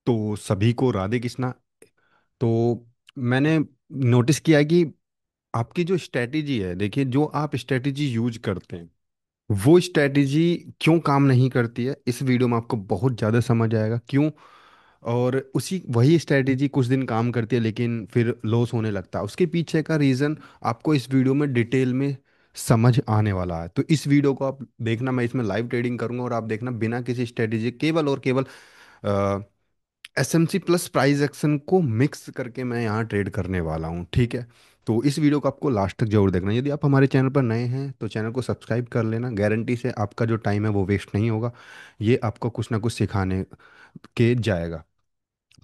तो सभी को राधे कृष्णा। तो मैंने नोटिस किया कि आपकी जो स्ट्रेटेजी है, देखिए जो आप स्ट्रेटेजी यूज करते हैं वो स्ट्रेटेजी क्यों काम नहीं करती है, इस वीडियो में आपको बहुत ज़्यादा समझ आएगा क्यों। और उसी वही स्ट्रेटेजी कुछ दिन काम करती है लेकिन फिर लॉस होने लगता है, उसके पीछे का रीज़न आपको इस वीडियो में डिटेल में समझ आने वाला है। तो इस वीडियो को आप देखना, मैं इसमें लाइव ट्रेडिंग करूंगा और आप देखना बिना किसी स्ट्रेटेजी, केवल और केवल एसएमसी प्लस प्राइस एक्शन को मिक्स करके मैं यहाँ ट्रेड करने वाला हूँ, ठीक है। तो इस वीडियो को आपको लास्ट तक जरूर देखना। यदि आप हमारे चैनल पर नए हैं तो चैनल को सब्सक्राइब कर लेना, गारंटी से आपका जो टाइम है वो वेस्ट नहीं होगा। ये आपको कुछ ना कुछ सिखाने के जाएगा,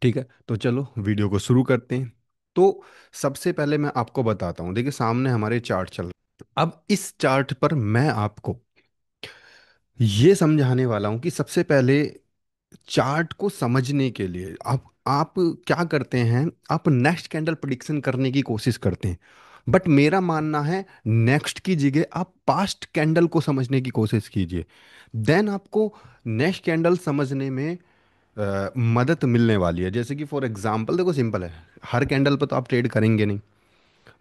ठीक है। तो चलो वीडियो को शुरू करते हैं। तो सबसे पहले मैं आपको बताता हूँ, देखिए सामने हमारे चार्ट चल रहा है। अब इस चार्ट पर मैं आपको ये समझाने वाला हूँ कि सबसे पहले चार्ट को समझने के लिए आप क्या करते हैं, आप नेक्स्ट कैंडल प्रिडिक्शन करने की कोशिश करते हैं। बट मेरा मानना है नेक्स्ट की जगह आप पास्ट कैंडल को समझने की कोशिश कीजिए। देन आपको नेक्स्ट कैंडल समझने में मदद मिलने वाली है। जैसे कि फॉर एग्जांपल देखो, सिंपल है, हर कैंडल पर तो आप ट्रेड करेंगे नहीं,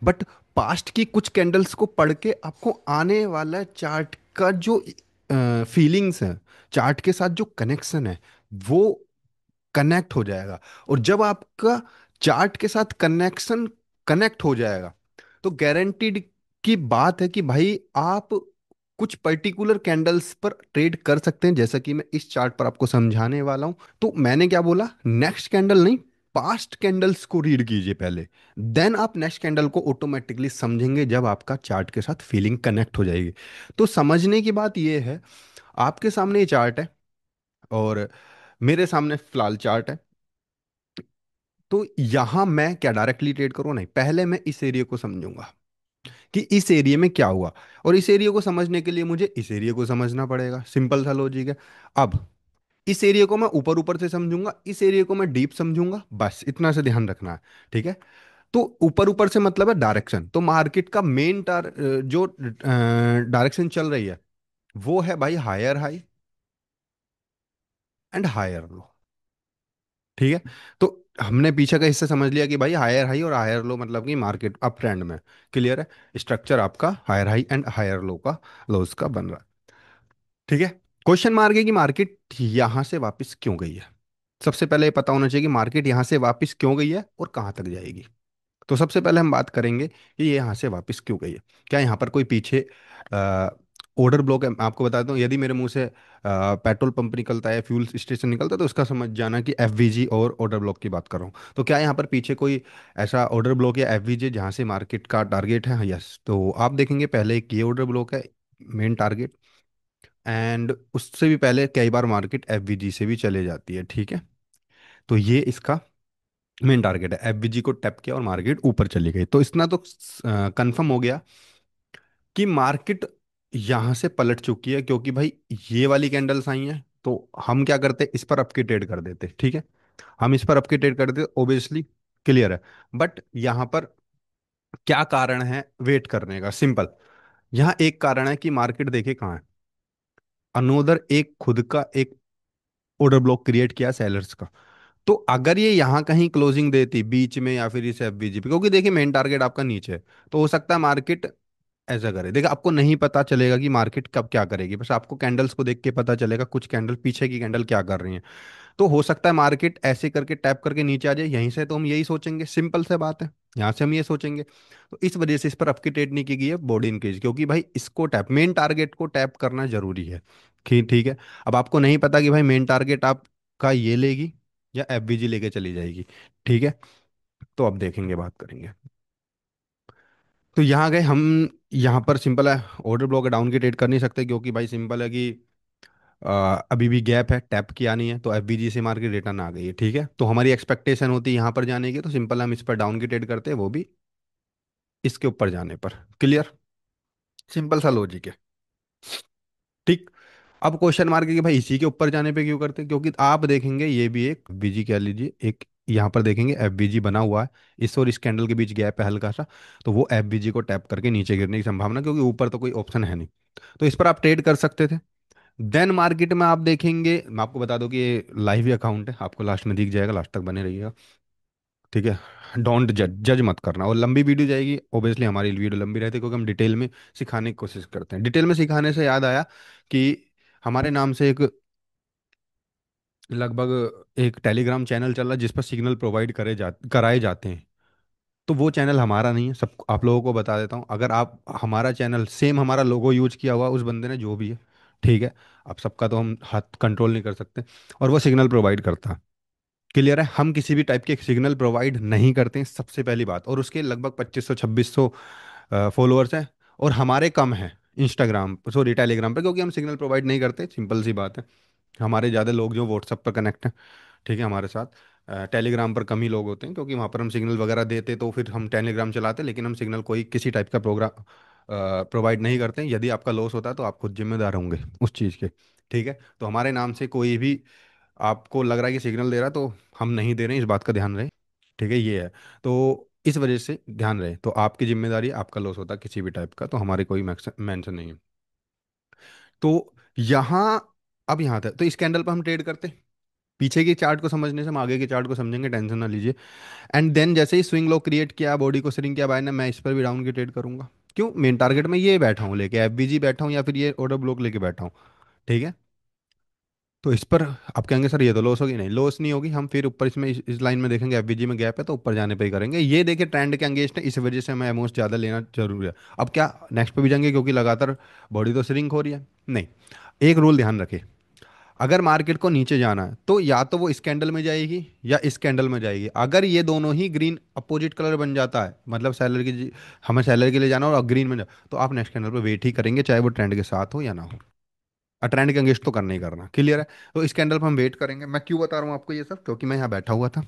बट पास्ट की कुछ कैंडल्स को पढ़ के आपको आने वाला चार्ट का जो फीलिंग्स है, चार्ट के साथ जो कनेक्शन है वो कनेक्ट हो जाएगा। और जब आपका चार्ट के साथ कनेक्शन कनेक्ट हो जाएगा तो गारंटीड की बात है कि भाई आप कुछ पर्टिकुलर कैंडल्स पर ट्रेड कर सकते हैं, जैसा कि मैं इस चार्ट पर आपको समझाने वाला हूं। तो मैंने क्या बोला, नेक्स्ट कैंडल नहीं, पास्ट कैंडल्स को रीड कीजिए पहले। देन आप नेक्स्ट कैंडल को ऑटोमेटिकली समझेंगे जब आपका चार्ट के साथ फीलिंग कनेक्ट हो जाएगी। तो समझने की बात यह है, आपके सामने ये चार्ट है और मेरे सामने फिलहाल चार्ट है। तो यहां मैं क्या डायरेक्टली ट्रेड करूं? नहीं, पहले मैं इस एरिया को समझूंगा कि इस एरिया में क्या हुआ। और इस एरिया को समझने के लिए मुझे इस एरिया को समझना पड़ेगा, सिंपल सा लॉजिक है। अब इस एरिया को मैं ऊपर ऊपर से समझूंगा, इस एरिया को मैं डीप समझूंगा, बस इतना से ध्यान रखना है, ठीक है। तो ऊपर ऊपर से मतलब है डायरेक्शन। तो मार्केट का मेन जो डायरेक्शन चल रही है वो है भाई higher high and higher low, ठीक है। तो हमने पीछे का हिस्सा समझ लिया कि भाई हायर हाई और हायर लो मतलब कि मार्केट अप ट्रेंड में, क्लियर है। स्ट्रक्चर आपका higher high and higher low का, लोस का बन रहा है, ठीक है। क्वेश्चन मार्क है कि मार्केट यहां से वापस क्यों गई है। सबसे पहले ये पता होना चाहिए कि मार्केट यहां से वापस क्यों गई है और कहां तक जाएगी। तो सबसे पहले हम बात करेंगे कि ये यहाँ से वापस क्यों गई है। क्या यहाँ पर कोई पीछे ऑर्डर ब्लॉक है? मैं आपको बता दूं, यदि मेरे मुंह से पेट्रोल पंप निकलता है, फ्यूल स्टेशन निकलता है, तो उसका समझ जाना कि एफवीजी और ऑर्डर ब्लॉक की बात कर रहा हूँ। तो क्या यहाँ पर पीछे कोई ऐसा ऑर्डर ब्लॉक या एफवीजी जहाँ से मार्केट का टारगेट है? यस। तो आप देखेंगे पहले एक ये ऑर्डर ब्लॉक है, मेन टारगेट। एंड उससे भी पहले कई बार मार्केट एफवीजी से भी चले जाती है, ठीक है। तो ये इसका मेन टारगेट है, एफवीजी को टैप किया और मार्केट ऊपर चली गई। तो इतना तो कंफर्म हो गया कि मार्केट यहां से पलट चुकी है, क्योंकि भाई ये वाली कैंडल्स आई हैं। तो हम क्या करते, इस पर अपकी ट्रेड कर देते, ठीक है। हम इस पर अपकी ट्रेड कर देते, ओबियसली क्लियर है। बट यहां पर क्या कारण है वेट करने का? सिंपल, यहाँ एक कारण है कि मार्केट देखे कहाँ है, अनोदर एक खुद का एक ऑर्डर ब्लॉक क्रिएट किया सेलर्स का। तो अगर ये यहाँ कहीं क्लोजिंग देती बीच में या फिर इस एफबीजी पे, क्योंकि देखिए मेन टारगेट आपका नीचे है, तो हो सकता है मार्केट ऐसा करे। देखिए आपको नहीं पता चलेगा कि मार्केट कब क्या करेगी, बस आपको कैंडल्स को देख के पता चलेगा कुछ कैंडल पीछे की कैंडल क्या कर रही हैं। तो हो सकता है मार्केट ऐसे करके टैप करके नीचे आ जाए यहीं से, तो हम यही सोचेंगे, सिंपल सा बात है, यहाँ से हम ये सोचेंगे। तो इस वजह से इस पर अपकी ट्रेड नहीं की गई है बॉडी इंक्रीज, क्योंकि भाई इसको टैप, मेन टारगेट को टैप करना जरूरी है। ठीक ठीक है। अब आपको नहीं पता कि भाई मेन टारगेट आपका ये लेगी या एफबीजी लेके चली जाएगी, ठीक है। तो अब देखेंगे, बात करेंगे। तो यहाँ गए हम, यहाँ पर सिंपल है, ऑर्डर ब्लॉक डाउन की ट्रेड कर नहीं सकते, क्योंकि भाई सिंपल है कि अभी भी गैप है, टैप किया नहीं है, तो एफबीजी से मार्केट रिटर्न आ गई है, ठीक है। तो हमारी एक्सपेक्टेशन होती है यहाँ पर जाने की, तो सिंपल हम इस पर डाउन की ट्रेड करते हैं, वो भी इसके ऊपर जाने पर, क्लियर, सिंपल सा लॉजिक है, ठीक। अब क्वेश्चन मार्क है कि भाई इसी के ऊपर जाने पे क्यों करते हैं, क्योंकि आप देखेंगे ये भी एक बीजी कह लीजिए, एक यहाँ पर देखेंगे एफबीजी बना हुआ है, इस और इस कैंडल के बीच गैप है हल्का सा। तो वो एफबीजी को टैप करके नीचे गिरने की संभावना, क्योंकि ऊपर तो कोई ऑप्शन है नहीं, तो इस पर आप ट्रेड कर सकते थे। देन मार्केट में आप देखेंगे, मैं आपको बता दूं कि ये लाइव ही अकाउंट है, आपको लास्ट में दिख जाएगा, लास्ट तक बने रहिएगा। ठीक है। डोंट जज, जज मत करना। और लंबी वीडियो जाएगी ओब्वियसली, हमारी वीडियो लंबी रहती है क्योंकि हम डिटेल में सिखाने की कोशिश करते हैं। डिटेल में सिखाने से याद आया कि हमारे नाम से एक लगभग एक टेलीग्राम चैनल चल रहा है जिस पर सिग्नल प्रोवाइड कराए जाते हैं। तो वो चैनल हमारा नहीं है, सब आप लोगों को बता देता हूँ। अगर आप हमारा चैनल सेम हमारा लोगो यूज किया हुआ उस बंदे ने जो भी है, ठीक है, आप सबका तो हम हाथ कंट्रोल नहीं कर सकते, और वो सिग्नल प्रोवाइड करता है, क्लियर है। हम किसी भी टाइप के सिग्नल प्रोवाइड नहीं करते हैं, सबसे पहली बात। और उसके लगभग 2500 2600 फॉलोअर्स हैं, और हमारे कम हैं इंस्टाग्राम, सॉरी टेलीग्राम पर, क्योंकि हम सिग्नल प्रोवाइड नहीं करते, सिंपल सी बात है। हमारे ज़्यादा लोग जो व्हाट्सअप पर कनेक्ट हैं, ठीक है, हमारे साथ। टेलीग्राम पर कम ही लोग होते हैं, क्योंकि वहाँ पर हम सिग्नल वगैरह देते तो फिर हम टेलीग्राम चलाते, लेकिन हम सिग्नल कोई किसी टाइप का प्रोग्राम प्रोवाइड नहीं करते हैं। यदि आपका लॉस होता है तो आप खुद जिम्मेदार होंगे उस चीज़ के। ठीक है। तो हमारे नाम से कोई भी आपको लग रहा है कि सिग्नल दे रहा है, तो हम नहीं दे रहे हैं, इस बात का ध्यान रहे। ठीक है, ये है। तो इस वजह से ध्यान रहे, तो आपकी जिम्मेदारी है, आपका लॉस होता है किसी भी टाइप का तो हमारे कोई मेंशन नहीं है। तो यहाँ, अब यहाँ तक तो इस कैंडल पर हम ट्रेड करते हैं। पीछे की चार्ट को समझने से हम आगे की चार्ट को समझेंगे, टेंशन ना लीजिए। एंड देन जैसे ही स्विंग लो क्रिएट किया, बॉडी को स्विंग किया बाय ने, मैं इस पर भी डाउन की ट्रेड करूंगा। क्यों? मेन टारगेट में ये बैठा हूँ लेके, एफबीजी बैठा हूँ या फिर ये ऑर्डर ब्लॉक लेके बैठा हूँ। ठीक है। तो इस पर आप कहेंगे सर ये तो लॉस होगी, नहीं लॉस नहीं होगी। हम फिर ऊपर इसमें इस लाइन में देखेंगे एफबीजी में गैप है तो ऊपर जाने पे ही करेंगे। ये देखिए ट्रेंड के अंगेंस्ट है, इस वजह से हमें अमाउंट ज़्यादा लेना जरूरी है। अब क्या नेक्स्ट पे भी जाएंगे क्योंकि लगातार बॉडी तो श्रिंक हो रही है? नहीं। एक रूल ध्यान रखें, अगर मार्केट को नीचे जाना है तो या तो वो इस कैंडल में जाएगी या इस कैंडल में जाएगी। अगर ये दोनों ही ग्रीन अपोजिट कलर बन जाता है, मतलब हमें सेलर के लिए जाना और ग्रीन में तो आप नेक्स्ट कैंडल पे वेट ही करेंगे, चाहे वो ट्रेंड के साथ हो या ना हो। और ट्रेंड के अगेंस्ट तो करना ही करना, क्लियर है। तो इस कैंडल पर हम वेट करेंगे। मैं क्यों बता रहा हूँ आपको ये सब? क्योंकि मैं यहाँ बैठा हुआ था,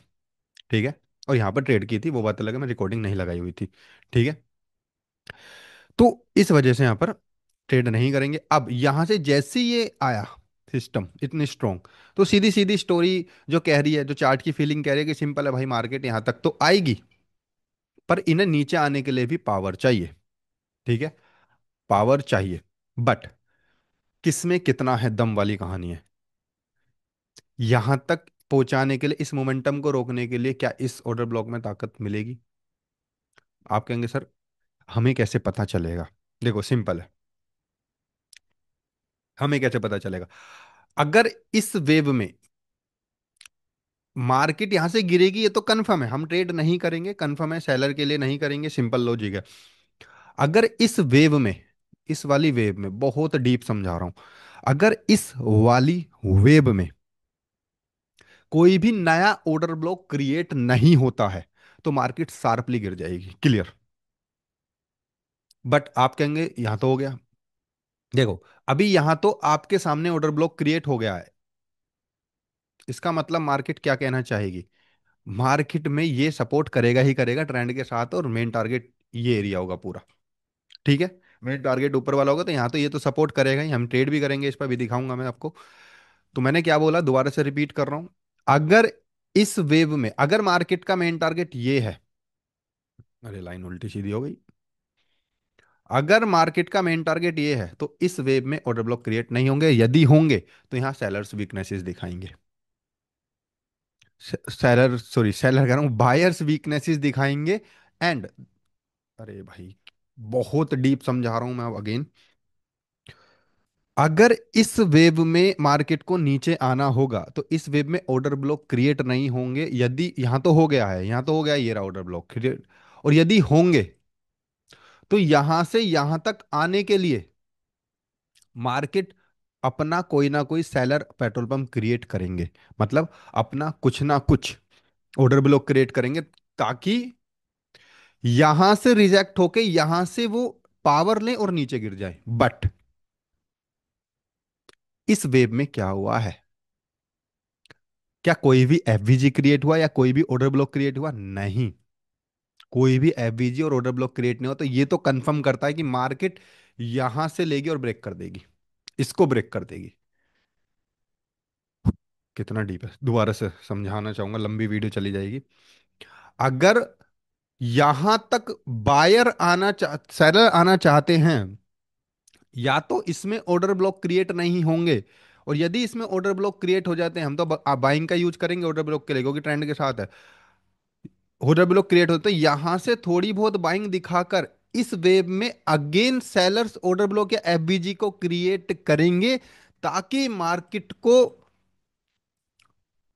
ठीक है, और यहाँ पर ट्रेड की थी, वो बात अलग है, मैं रिकॉर्डिंग नहीं लगाई हुई थी। ठीक है। तो इस वजह से यहाँ पर ट्रेड नहीं करेंगे। अब यहाँ से जैसे ये आया सिस्टम इतनी स्ट्रॉन्ग, तो सीधी सीधी स्टोरी जो कह रही है, जो चार्ट की फीलिंग कह रही है कि सिंपल है भाई, मार्केट यहाँ तक तो आएगी, पर इन्हें नीचे आने के लिए भी पावर चाहिए। ठीक है, पावर चाहिए। बट किसमें कितना है दम वाली कहानी है। यहां तक पहुंचाने के लिए, इस मोमेंटम को रोकने के लिए क्या इस ऑर्डर ब्लॉक में ताकत मिलेगी? आप कहेंगे सर हमें कैसे पता चलेगा? देखो सिंपल है, हमें कैसे पता चलेगा? अगर इस वेव में मार्केट यहां से गिरेगी, ये तो कंफर्म है, हम ट्रेड नहीं करेंगे, कंफर्म है, सेलर के लिए नहीं करेंगे, सिंपल लॉजिक है। अगर इस वेव में, इस वाली वेव में, बहुत डीप समझा रहा हूं, अगर इस वाली वेव में कोई भी नया ऑर्डर ब्लॉक क्रिएट नहीं होता है तो मार्केट शार्पली गिर जाएगी, क्लियर। बट आप कहेंगे यहां तो हो गया। देखो, अभी यहां तो आपके सामने ऑर्डर ब्लॉक क्रिएट हो गया है, इसका मतलब मार्केट क्या कहना चाहेगी? मार्केट में ये सपोर्ट करेगा ही करेगा ट्रेंड के साथ, और मेन टारगेट ये एरिया होगा पूरा। ठीक है। मेन टारगेट ऊपर वाला होगा, तो यहाँ तो ये तो सपोर्ट करेगा ही, हम ट्रेड भी करेंगे, इस पर भी दिखाऊंगा मैं आपको। तो मैंने क्या बोला, दोबारा से रिपीट कर रहा हूं। अगर इस वेव में, अगर मार्केट का मेन टारगेट ये है, अरे लाइन उल्टी सीधी हो गई, अगर मार्केट का मेन टारगेट ये है तो इस वेव में ऑर्डर ब्लॉक क्रिएट नहीं होंगे, यदि होंगे तो यहाँ सेलर्स वीकनेसेस दिखाएंगे। सेलर, सॉरी सेलर कह रहा हूँ, बायर्स वीकनेसेस दिखाएंगे। एंड, अरे भाई बहुत डीप समझा रहा हूं मैं अब अगेन। अगर इस वेव में मार्केट को नीचे आना होगा तो इस वेव में ऑर्डर ब्लॉक क्रिएट नहीं होंगे, यदि यहां तो हो गया है, यहां तो हो गया है, ये रहा ऑर्डर ब्लॉक क्रिएट, और यदि होंगे तो यहां से यहां तक आने के लिए मार्केट अपना कोई ना कोई सेलर पेट्रोल पंप क्रिएट करेंगे, मतलब अपना कुछ ना कुछ ऑर्डर ब्लॉक क्रिएट करेंगे, ताकि यहां से रिजेक्ट होके यहां से वो पावर लें और नीचे गिर जाए। बट इस वेव में क्या हुआ है? क्या कोई भी एफवीजी क्रिएट हुआ या कोई भी ऑर्डर ब्लॉक क्रिएट हुआ? नहीं, कोई भी एफवीजी और ऑर्डर ब्लॉक क्रिएट नहीं हुआ। तो ये तो कंफर्म करता है कि मार्केट यहां से लेगी और ब्रेक कर देगी, इसको ब्रेक कर देगी। कितना डीप है, दोबारा से समझाना चाहूंगा, लंबी वीडियो चली जाएगी। अगर यहां तक बायर आना सेलर आना चाहते हैं, या तो इसमें ऑर्डर ब्लॉक क्रिएट नहीं होंगे, और यदि इसमें ऑर्डर ब्लॉक क्रिएट हो जाते हैं, हम तो बाइंग का यूज करेंगे ऑर्डर ब्लॉक के लिए क्योंकि ट्रेंड के साथ है। ऑर्डर ब्लॉक क्रिएट होते हैं, यहां से थोड़ी बहुत बाइंग दिखाकर इस वेव में अगेन सेलर्स ऑर्डर ब्लॉक या एफबीजी को क्रिएट करेंगे, ताकि मार्केट को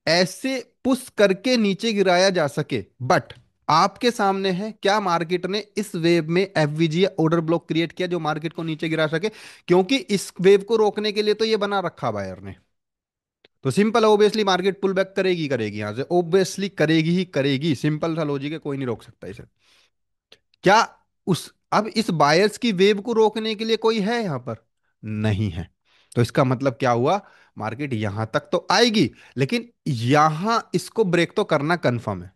ऐसे पुश करके नीचे गिराया जा सके। बट आपके सामने है क्या मार्केट ने इस वेव में एफवीजी या ऑर्डर ब्लॉक क्रिएट किया जो मार्केट को नीचे गिरा सके? क्योंकि इस वेव को रोकने के लिए तो ये बना रखा बायर ने। तो सिंपल है, ओबियसली मार्केट पुल बैक करेगी, करेगी यहां से, ओबियसली करेगी ही करेगी, सिंपल सा लॉजिक है, कोई नहीं रोक सकता इसे। क्या उस अब इस बायर्स की वेव को रोकने के लिए कोई है यहां पर? नहीं है। तो इसका मतलब क्या हुआ? मार्केट यहां तक तो आएगी, लेकिन यहां इसको ब्रेक तो करना कंफर्म है।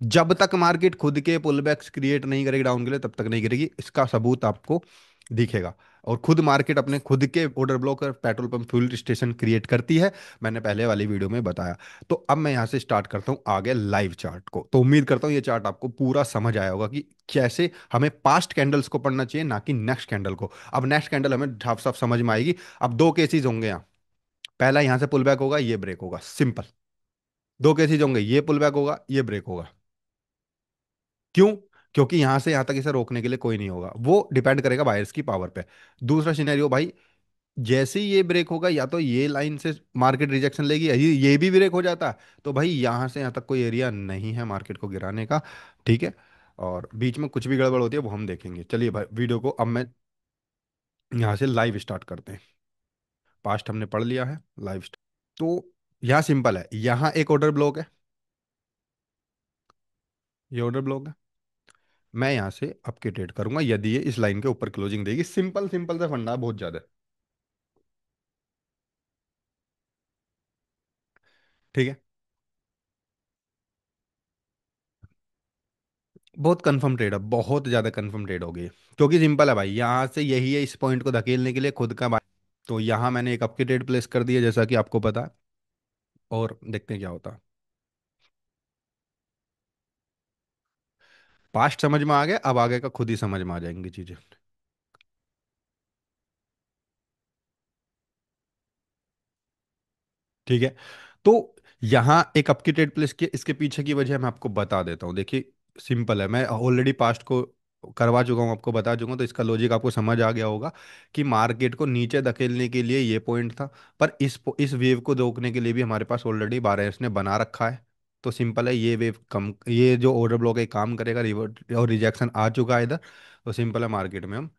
जब तक मार्केट खुद के पुलबैक्स क्रिएट नहीं करेगी डाउन के लिए, तब तक नहीं करेगी, इसका सबूत आपको दिखेगा। और खुद मार्केट अपने खुद के ऑर्डर ब्लॉक और petrol pump fuel station create करती है, मैंने पहले वाली वीडियो में बताया। तो अब मैं यहां से स्टार्ट करता हूं आगे लाइव चार्ट को। तो उम्मीद करता हूं ये चार्ट आपको पूरा समझ आया होगा कि कैसे हमें पास्ट कैंडल्स को पढ़ना चाहिए, ना कि नेक्स्ट कैंडल को। अब नेक्स्ट कैंडल हमें साफ साफ समझ में आएगी। अब दो केसेस होंगे यहाँ। पहला, यहां से पुल बैक होगा, ये ब्रेक होगा, सिंपल। दो केसेस होंगे, ये पुल बैक होगा, ये ब्रेक होगा। क्यों? क्योंकि यहां से यहां तक इसे रोकने के लिए कोई नहीं होगा, वो डिपेंड करेगा बायर्स की पावर पे। दूसरा सिनेरियो भाई, जैसे ही ये ब्रेक होगा, या तो ये लाइन से मार्केट रिजेक्शन लेगी, या ये भी ब्रेक हो जाता है, तो भाई यहां से यहां तक कोई एरिया नहीं है मार्केट को गिराने का। ठीक है। और बीच में कुछ भी गड़बड़ होती है वो हम देखेंगे। चलिए भाई, वीडियो को अब मैं यहाँ से लाइव स्टार्ट करते हैं। पास्ट हमने पढ़ लिया है, लाइव। तो यहाँ सिंपल है, यहाँ एक ऑर्डर ब्लॉक है, ये ऑर्डर ब्लॉक है। मैं यहाँ से अपके ट्रेड करूंगा यदि ये इस लाइन के ऊपर क्लोजिंग देगी। सिंपल सिंपल सा फंडा है, बहुत ज्यादा। ठीक है। बहुत कंफर्म ट्रेड है, बहुत ज्यादा कंफर्म ट्रेड हो गई है। क्योंकि सिंपल है भाई, यहाँ से यही है, इस पॉइंट को धकेलने के लिए खुद का तो यहाँ मैंने एक अपके ट्रेड प्लेस कर दिया, जैसा कि आपको पता है। और देखते हैं क्या होता है। पास्ट समझ में आ गया, अब आगे का खुद ही समझ में आ जाएंगी चीजें। ठीक है। तो यहाँ एक अपकी ट्रेड प्लेस की, इसके पीछे की वजह मैं आपको बता देता हूँ। देखिए, सिंपल है, मैं ऑलरेडी पास्ट को करवा चुका हूँ, आपको बता चुका हूँ, तो इसका लॉजिक आपको समझ आ गया होगा कि मार्केट को नीचे धकेलने के लिए ये पॉइंट था। पर इस वेव को रोकने के लिए भी हमारे पास ऑलरेडी 12 ने बना रखा है। तो सिंपल है, ये वेव कम, ये जो ऑर्डर ब्लॉक है काम करेगा, रिवर्ट और रिजेक्शन आ चुका है इधर। तो सिंपल है, मार्केट में हम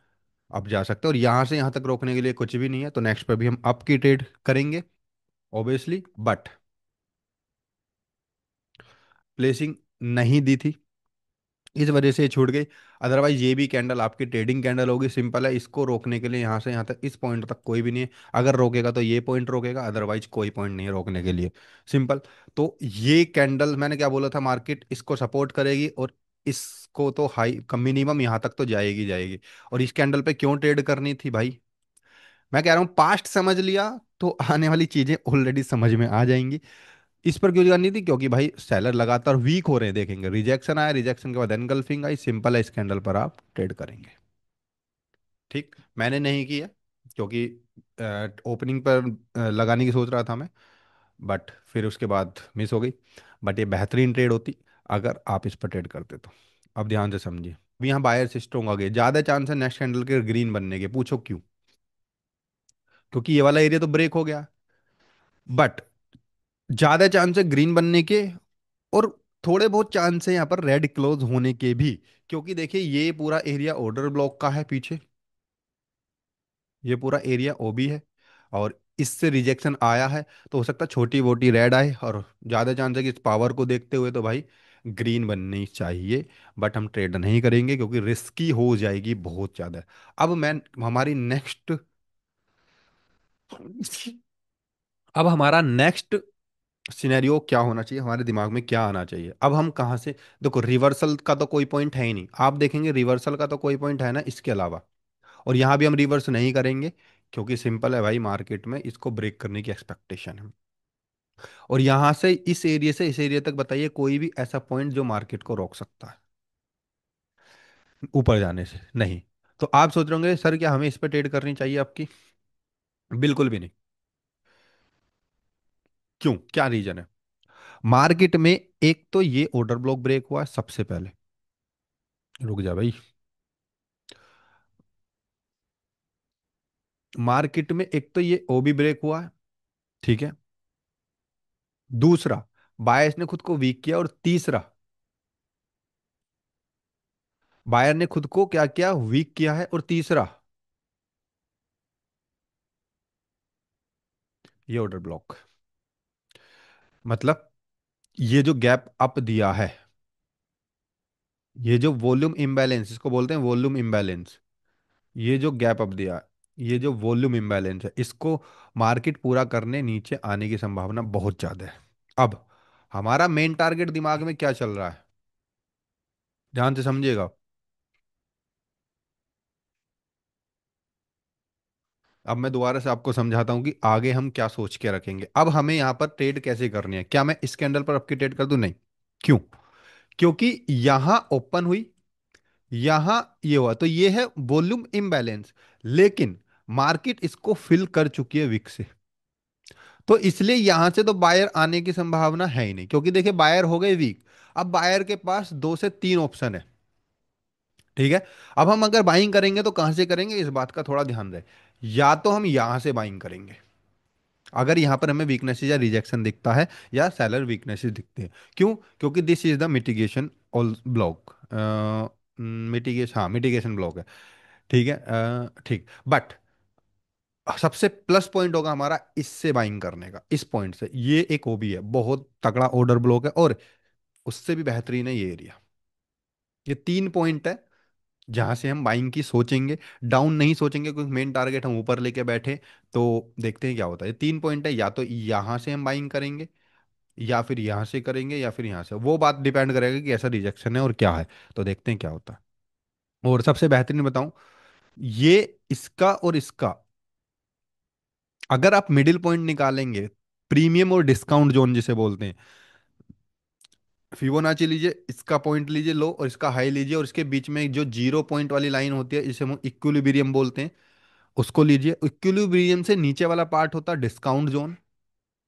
अब जा सकते हैं, और यहाँ से यहाँ तक रोकने के लिए कुछ भी नहीं है। तो नेक्स्ट पे भी हम अप की ट्रेड करेंगे ऑब्वियसली। बट प्लेसिंग नहीं दी थी, इस वजह से ये छूट गई। अदरवाइज ये भी कैंडल आपकी ट्रेडिंग कैंडल होगी। सिंपल है, इसको रोकने के लिए यहाँ से यहाँ तक, इस पॉइंट तक कोई भी नहीं है। अगर रोकेगा तो ये पॉइंट रोकेगा, अदरवाइज कोई पॉइंट नहीं है रोकने के लिए। सिंपल। तो ये कैंडल मैंने क्या बोला था, मार्केट इसको सपोर्ट करेगी, और इसको तो हाई मिनिमम यहाँ तक तो जाएगी जाएगी। और इस कैंडल पे क्यों ट्रेड करनी थी भाई? मैं कह रहा हूँ पास्ट समझ लिया तो आने वाली चीजें ऑलरेडी समझ में आ जाएंगी। इस पर क्यों करनी थी? क्योंकि भाई सेलर लगातार वीक हो रहे हैं, देखेंगे रिजेक्शन आया, रिजेक्शन के बाद एनगल्फिंग आई, सिंपल है, इस कैंडल पर आप ट्रेड करेंगे। ठीक, मैंने नहीं किया क्योंकि ओपनिंग पर लगाने की सोच रहा था मैं, बट फिर उसके बाद मिस हो गई। बट ये बेहतरीन ट्रेड होती अगर आप इस पर ट्रेड करते तो। अब ध्यान से समझिए, अब यहाँ बायर से स्ट्रॉन्ग आ गए, ज्यादा चांस है नेक्स्ट कैंडल के ग्रीन बनने के। पूछो क्यों? क्योंकि ये वाला एरिया तो ब्रेक हो गया। बट ज्यादा चांस है ग्रीन बनने के, और थोड़े बहुत चांस है यहाँ पर रेड क्लोज होने के भी। क्योंकि देखिए, ये पूरा एरिया ऑर्डर ब्लॉक का है पीछे, ये पूरा एरिया ओबी है, और इससे रिजेक्शन आया है। तो हो सकता है छोटी वोटी रेड आए, और ज़्यादा चांस है कि इस पावर को देखते हुए तो भाई ग्रीन बननी चाहिए। बट हम ट्रेड नहीं करेंगे क्योंकि रिस्की हो जाएगी बहुत ज़्यादा। अब मैं हमारी नेक्स्ट अब हमारा नेक्स्ट सिनेरियो क्या होना चाहिए, हमारे दिमाग में क्या आना चाहिए? अब हम कहाँ से? देखो, रिवर्सल का तो कोई पॉइंट है ही नहीं, आप देखेंगे रिवर्सल का तो कोई पॉइंट है ना इसके अलावा। और यहाँ भी हम रिवर्स नहीं करेंगे, क्योंकि सिंपल है भाई, मार्केट में इसको ब्रेक करने की एक्सपेक्टेशन है। और यहाँ से इस एरिया से इस एरिया तक बताइए कोई भी ऐसा पॉइंट जो मार्केट को रोक सकता है ऊपर जाने से? नहीं। तो आप सोच रहे होंगे सर क्या हमें इस पर ट्रेड करनी चाहिए आपकी? बिल्कुल भी नहीं। क्यों, क्या रीजन है? मार्केट में एक तो ये ऑर्डर ब्लॉक ब्रेक हुआ है सबसे पहले। रुक जा भाई। मार्केट में एक तो ये ओबी ब्रेक हुआ है, ठीक है। दूसरा, बायर्स ने खुद को वीक किया। और तीसरा, बायर ने खुद को क्या किया, वीक किया है। और तीसरा, ये ऑर्डर ब्लॉक, मतलब ये जो गैप अप दिया है, ये जो वॉल्यूम इम्बैलेंस, इसको बोलते हैं वॉल्यूम इम्बैलेंस। ये जो गैप अप दिया है, ये जो वॉल्यूम इम्बैलेंस है, इसको मार्केट पूरा करने नीचे आने की संभावना बहुत ज्यादा है। अब हमारा मेन टारगेट दिमाग में क्या चल रहा है, ध्यान से समझिएगा। अब मैं दोबारा से आपको समझाता हूं कि आगे हम क्या सोच के रखेंगे। अब हमें यहां पर ट्रेड कैसे करनी है। क्या मैं इस कैंडल पर आपकी ट्रेड कर दूं? नहीं। क्यों? क्योंकि यहां ओपन हुई, यहां ये हुआ, तो ये है वॉल्यूम इम्बैलेंस। लेकिन मार्केट इसको फिल कर चुकी है विक से। तो इसलिए यहां से तो बायर आने की संभावना है ही नहीं, क्योंकि देखिए बायर हो गए वीक। अब बायर के पास दो से तीन ऑप्शन है, ठीक है। अब हम अगर बाइंग करेंगे तो कहां से करेंगे, इस बात का थोड़ा ध्यान रहे। या तो हम यहां से बाइंग करेंगे, अगर यहां पर हमें वीकनेसेस या रिजेक्शन दिखता है, या सेलर वीकनेसेस दिखते हैं। क्यों? क्योंकि this is the mitigation all block. Mitigation, हाँ मिटिगेशन ब्लॉक है, ठीक है। ठीक, बट सबसे प्लस पॉइंट होगा हमारा इससे बाइंग करने का, इस पॉइंट से। ये एक ओबी है, बहुत तगड़ा ऑर्डर ब्लॉक है। और उससे भी बेहतरीन है ये एरिया। ये तीन पॉइंट है जहां से हम बाइंग की सोचेंगे। डाउन नहीं सोचेंगे, क्योंकि मेन टारगेट हम ऊपर लेके बैठे। तो देखते हैं क्या होता है। ये तीन पॉइंट है, या तो यहां से हम बाइंग करेंगे, या फिर यहां से करेंगे, या फिर यहां से। वो बात डिपेंड करेगा कि ऐसा रिजेक्शन है और क्या है। तो देखते हैं क्या होता है। और सबसे बेहतरीन बताऊं, ये इसका और इसका, अगर आप मिडिल पॉइंट निकालेंगे, प्रीमियम और डिस्काउंट जोन जिसे बोलते हैं, फिबोनाची लीजिए, इसका पॉइंट लीजिए लो, और इसका हाई लीजिए, और इसके बीच में जो जीरो पॉइंट वाली लाइन होती है, जिसे हम इक्विलिब्रियम बोलते हैं, उसको लीजिए। इक्विलिब्रियम से नीचे वाला पार्ट होता है डिस्काउंट जोन,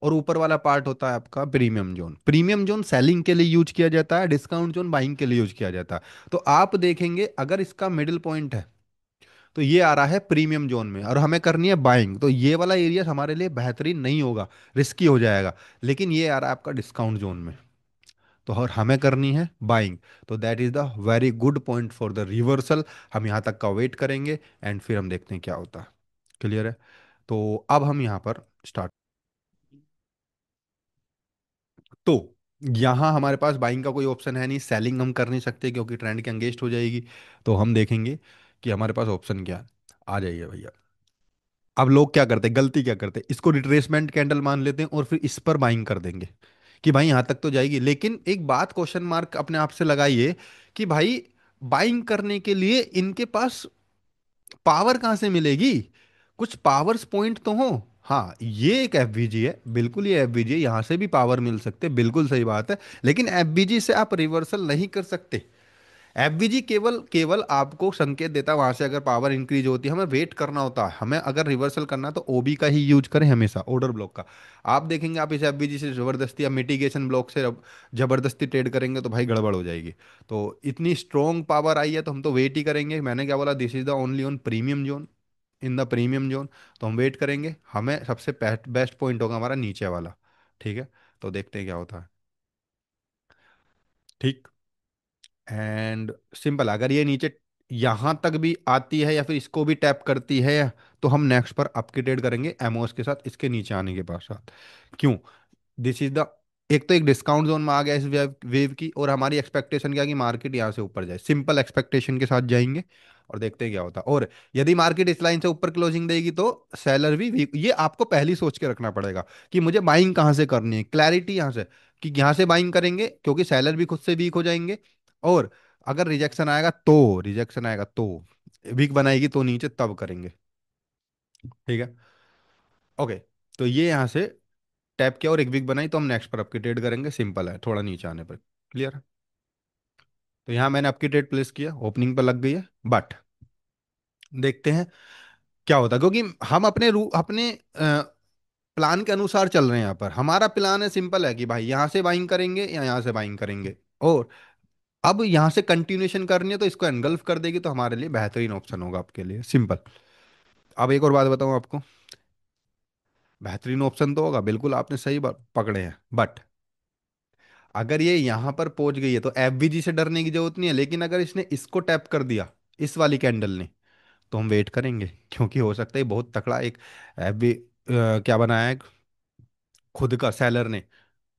और ऊपर वाला पार्ट होता है आपका premium zone. Premium zone selling के लिए यूज किया जाता है, डिस्काउंट जोन बाइंग के लिए यूज किया जाता है। तो आप देखेंगे अगर इसका मिडिल पॉइंट है, तो ये आ रहा है प्रीमियम जोन में, और हमें करनी है बाइंग, तो ये वाला एरिया हमारे लिए बेहतरीन नहीं होगा, रिस्की हो जाएगा। लेकिन ये आ रहा है आपका डिस्काउंट जोन में, तो और हमें करनी है बाइंग। तो that is the very good point for the reversal. हम यहाँ तक का वेट करेंगे, एंड फिर हम देखते हैं क्या होता है। क्लियर है? तो अब हम यहाँ पर स्टार्ट। तो यहाँ हमारे पास बाइंग का कोई ऑप्शन है नहीं, सेलिंग हम कर नहीं सकते क्योंकि ट्रेंड के अंगेंस्ट हो जाएगी। तो हम देखेंगे कि हमारे पास ऑप्शन क्या है। आ जाइए भैया। अब लोग क्या करते हैं, गलती क्या करते हैं, इसको रिट्रेसमेंट कैंडल मान लेते हैं और फिर इस पर बाइंग कर देंगे कि भाई यहां तक तो जाएगी। लेकिन एक बात क्वेश्चन मार्क अपने आप से लगाइए कि भाई बाइंग करने के लिए इनके पास पावर कहाँ से मिलेगी? कुछ पावर्स पॉइंट तो हो। हाँ, ये एक एफवीजी है, बिल्कुल ये एफवीजी है, यहां से भी पावर मिल सकते, बिल्कुल सही बात है। लेकिन एफवीजी से आप रिवर्सल नहीं कर सकते। एफबीजी केवल केवल आपको संकेत देता है, वहां से अगर पावर इंक्रीज होती है, हमें वेट करना होता है। हमें अगर रिवर्सल करना है तो ओबी का ही यूज करें हमेशा, ऑर्डर ब्लॉक का। आप देखेंगे आप इस एफबीजी से जबरदस्ती या मिटिगेशन ब्लॉक से जबरदस्ती ट्रेड करेंगे तो भाई गड़बड़ हो जाएगी। तो इतनी स्ट्रॉन्ग पावर आई है तो हम तो वेट ही करेंगे। मैंने क्या बोला, this is the only on premium zone, in the premium zone. तो हम वेट करेंगे, हमें सबसे बेस्ट पॉइंट होगा हमारा नीचे वाला, ठीक है। तो देखते हैं क्या होता है। ठीक। एंड सिंपल, अगर ये नीचे यहां तक भी आती है या फिर इसको भी टैप करती है, तो हम नेक्स्ट पर अपग्रेड करेंगे एमओएस के साथ, इसके नीचे आने के पश्चात। क्यों? दिस इज द, एक तो एक डिस्काउंट जोन में आ गया इस वेव की, और हमारी एक्सपेक्टेशन क्या है कि मार्केट यहाँ से ऊपर जाए। सिंपल एक्सपेक्टेशन के साथ जाएंगे और देखते हैं क्या होता है। और यदि मार्केट इस लाइन से ऊपर क्लोजिंग देगी तो सेलर भी वीक। ये आपको पहली सोच के रखना पड़ेगा कि मुझे बाइंग कहाँ से करनी है, क्लैरिटी यहाँ से, कि यहाँ से बाइंग करेंगे क्योंकि सेलर भी खुद से वीक हो जाएंगे। और अगर रिजेक्शन आएगा तो वीक बनाएगी तो नीचे तब करेंगे, ठीक है। ओके। तो ये यहाँ से टैप किया और एक वीक बनाई, तो हम नेक्स्ट पर आपकी ट्रेड करेंगे। सिंपल है, थोड़ा नीचे आने पर। क्लियर है? तो यहाँ मैंने आपकी ट्रेड प्लेस किया, ओपनिंग पर लग गई है, बट देखते हैं क्या होता है, क्योंकि हम अपने प्लान के अनुसार चल रहे हैं। यहाँ पर हमारा प्लान है, सिंपल है कि भाई यहाँ से बाइंग करेंगे या यहाँ से बाइंग करेंगे। और अब यहाँ से कंटिन्यूएशन करनी है तो इसको एनगल्फ कर देगी, तो हमारे लिए बेहतरीन ऑप्शन होगा आपके लिए, सिंपल। अब एक और बात बताऊँ आपको, बेहतरीन ऑप्शन तो होगा, बिल्कुल आपने सही पकड़े हैं, बट अगर ये यहाँ पर पहुंच गई है तो एफवीजी से डरने की जरूरत नहीं है। लेकिन अगर इसने इसको टैप कर दिया, इस वाली कैंडल ने, तो हम वेट करेंगे, क्योंकि हो सकता है बहुत तकड़ा एक एफबी क्या बनाया है खुद का सेलर ने,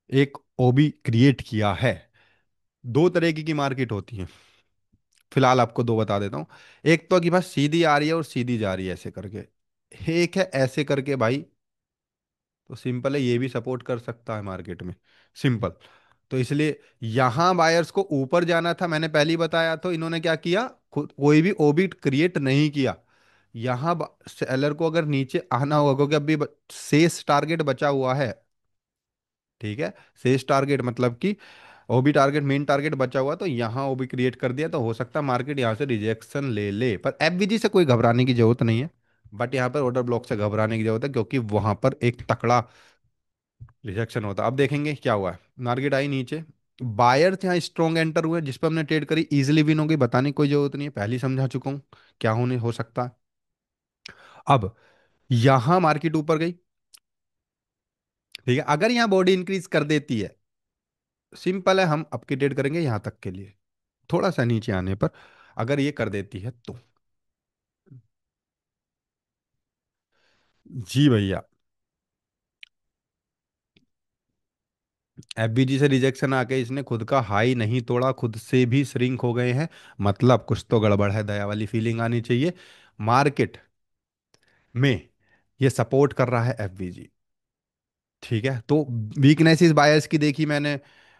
एक ओबी क्रिएट किया है। दो तरह की मार्केट होती है, फिलहाल आपको दो बता देता हूँ। एक तो कि बस सीधी आ रही है और सीधी जा रही है ऐसे करके, एक है ऐसे करके भाई। तो सिंपल है, ये भी सपोर्ट कर सकता है मार्केट में, सिंपल। तो इसलिए यहाँ बायर्स को ऊपर जाना था, मैंने पहले ही बताया, तो इन्होंने क्या किया, खुद कोई भी ओबी क्रिएट नहीं किया। यहाँ सेलर को अगर नीचे आना होगा, क्योंकि अभी शेष टारगेट बचा हुआ है, ठीक है, शेष टारगेट मतलब कि ओबी टारगेट, मेन टारगेट बचा हुआ, तो यहाँ ओबी क्रिएट कर दिया तो हो सकता है मार्केट यहाँ से रिजेक्शन ले ले। पर एफवीजी से कोई घबराने की जरूरत नहीं है, बट यहाँ पर ऑर्डर ब्लॉक से घबराने की जरूरत है, क्योंकि वहां पर एक तकड़ा रिजेक्शन होता है। अब देखेंगे क्या हुआ है, मार्केट आई नीचे, बायर यहाँ स्ट्रॉन्ग एंटर हुए, जिस पर हमने ट्रेड करी, इजीली विन हो गई, बताने की कोई जरूरत नहीं है, पहले ही समझा चुका हूँ क्या होने हो सकता है। अब यहां मार्केट ऊपर गई, ठीक है, अगर यहाँ बॉडी इंक्रीज कर देती है, सिंपल है, हम अपग्रेड करेंगे यहां तक के लिए, थोड़ा सा नीचे आने पर अगर ये कर देती है तो। जी भैया, एफबीजी से रिजेक्शन आके इसने खुद का हाई नहीं तोड़ा, खुद से भी श्रिंक हो गए हैं, मतलब कुछ तो गड़बड़ है, दया वाली फीलिंग आनी चाहिए मार्केट में। ये सपोर्ट कर रहा है एफबीजी, ठीक है। तो वीकनेस इस बायर्स की देखी मैंने,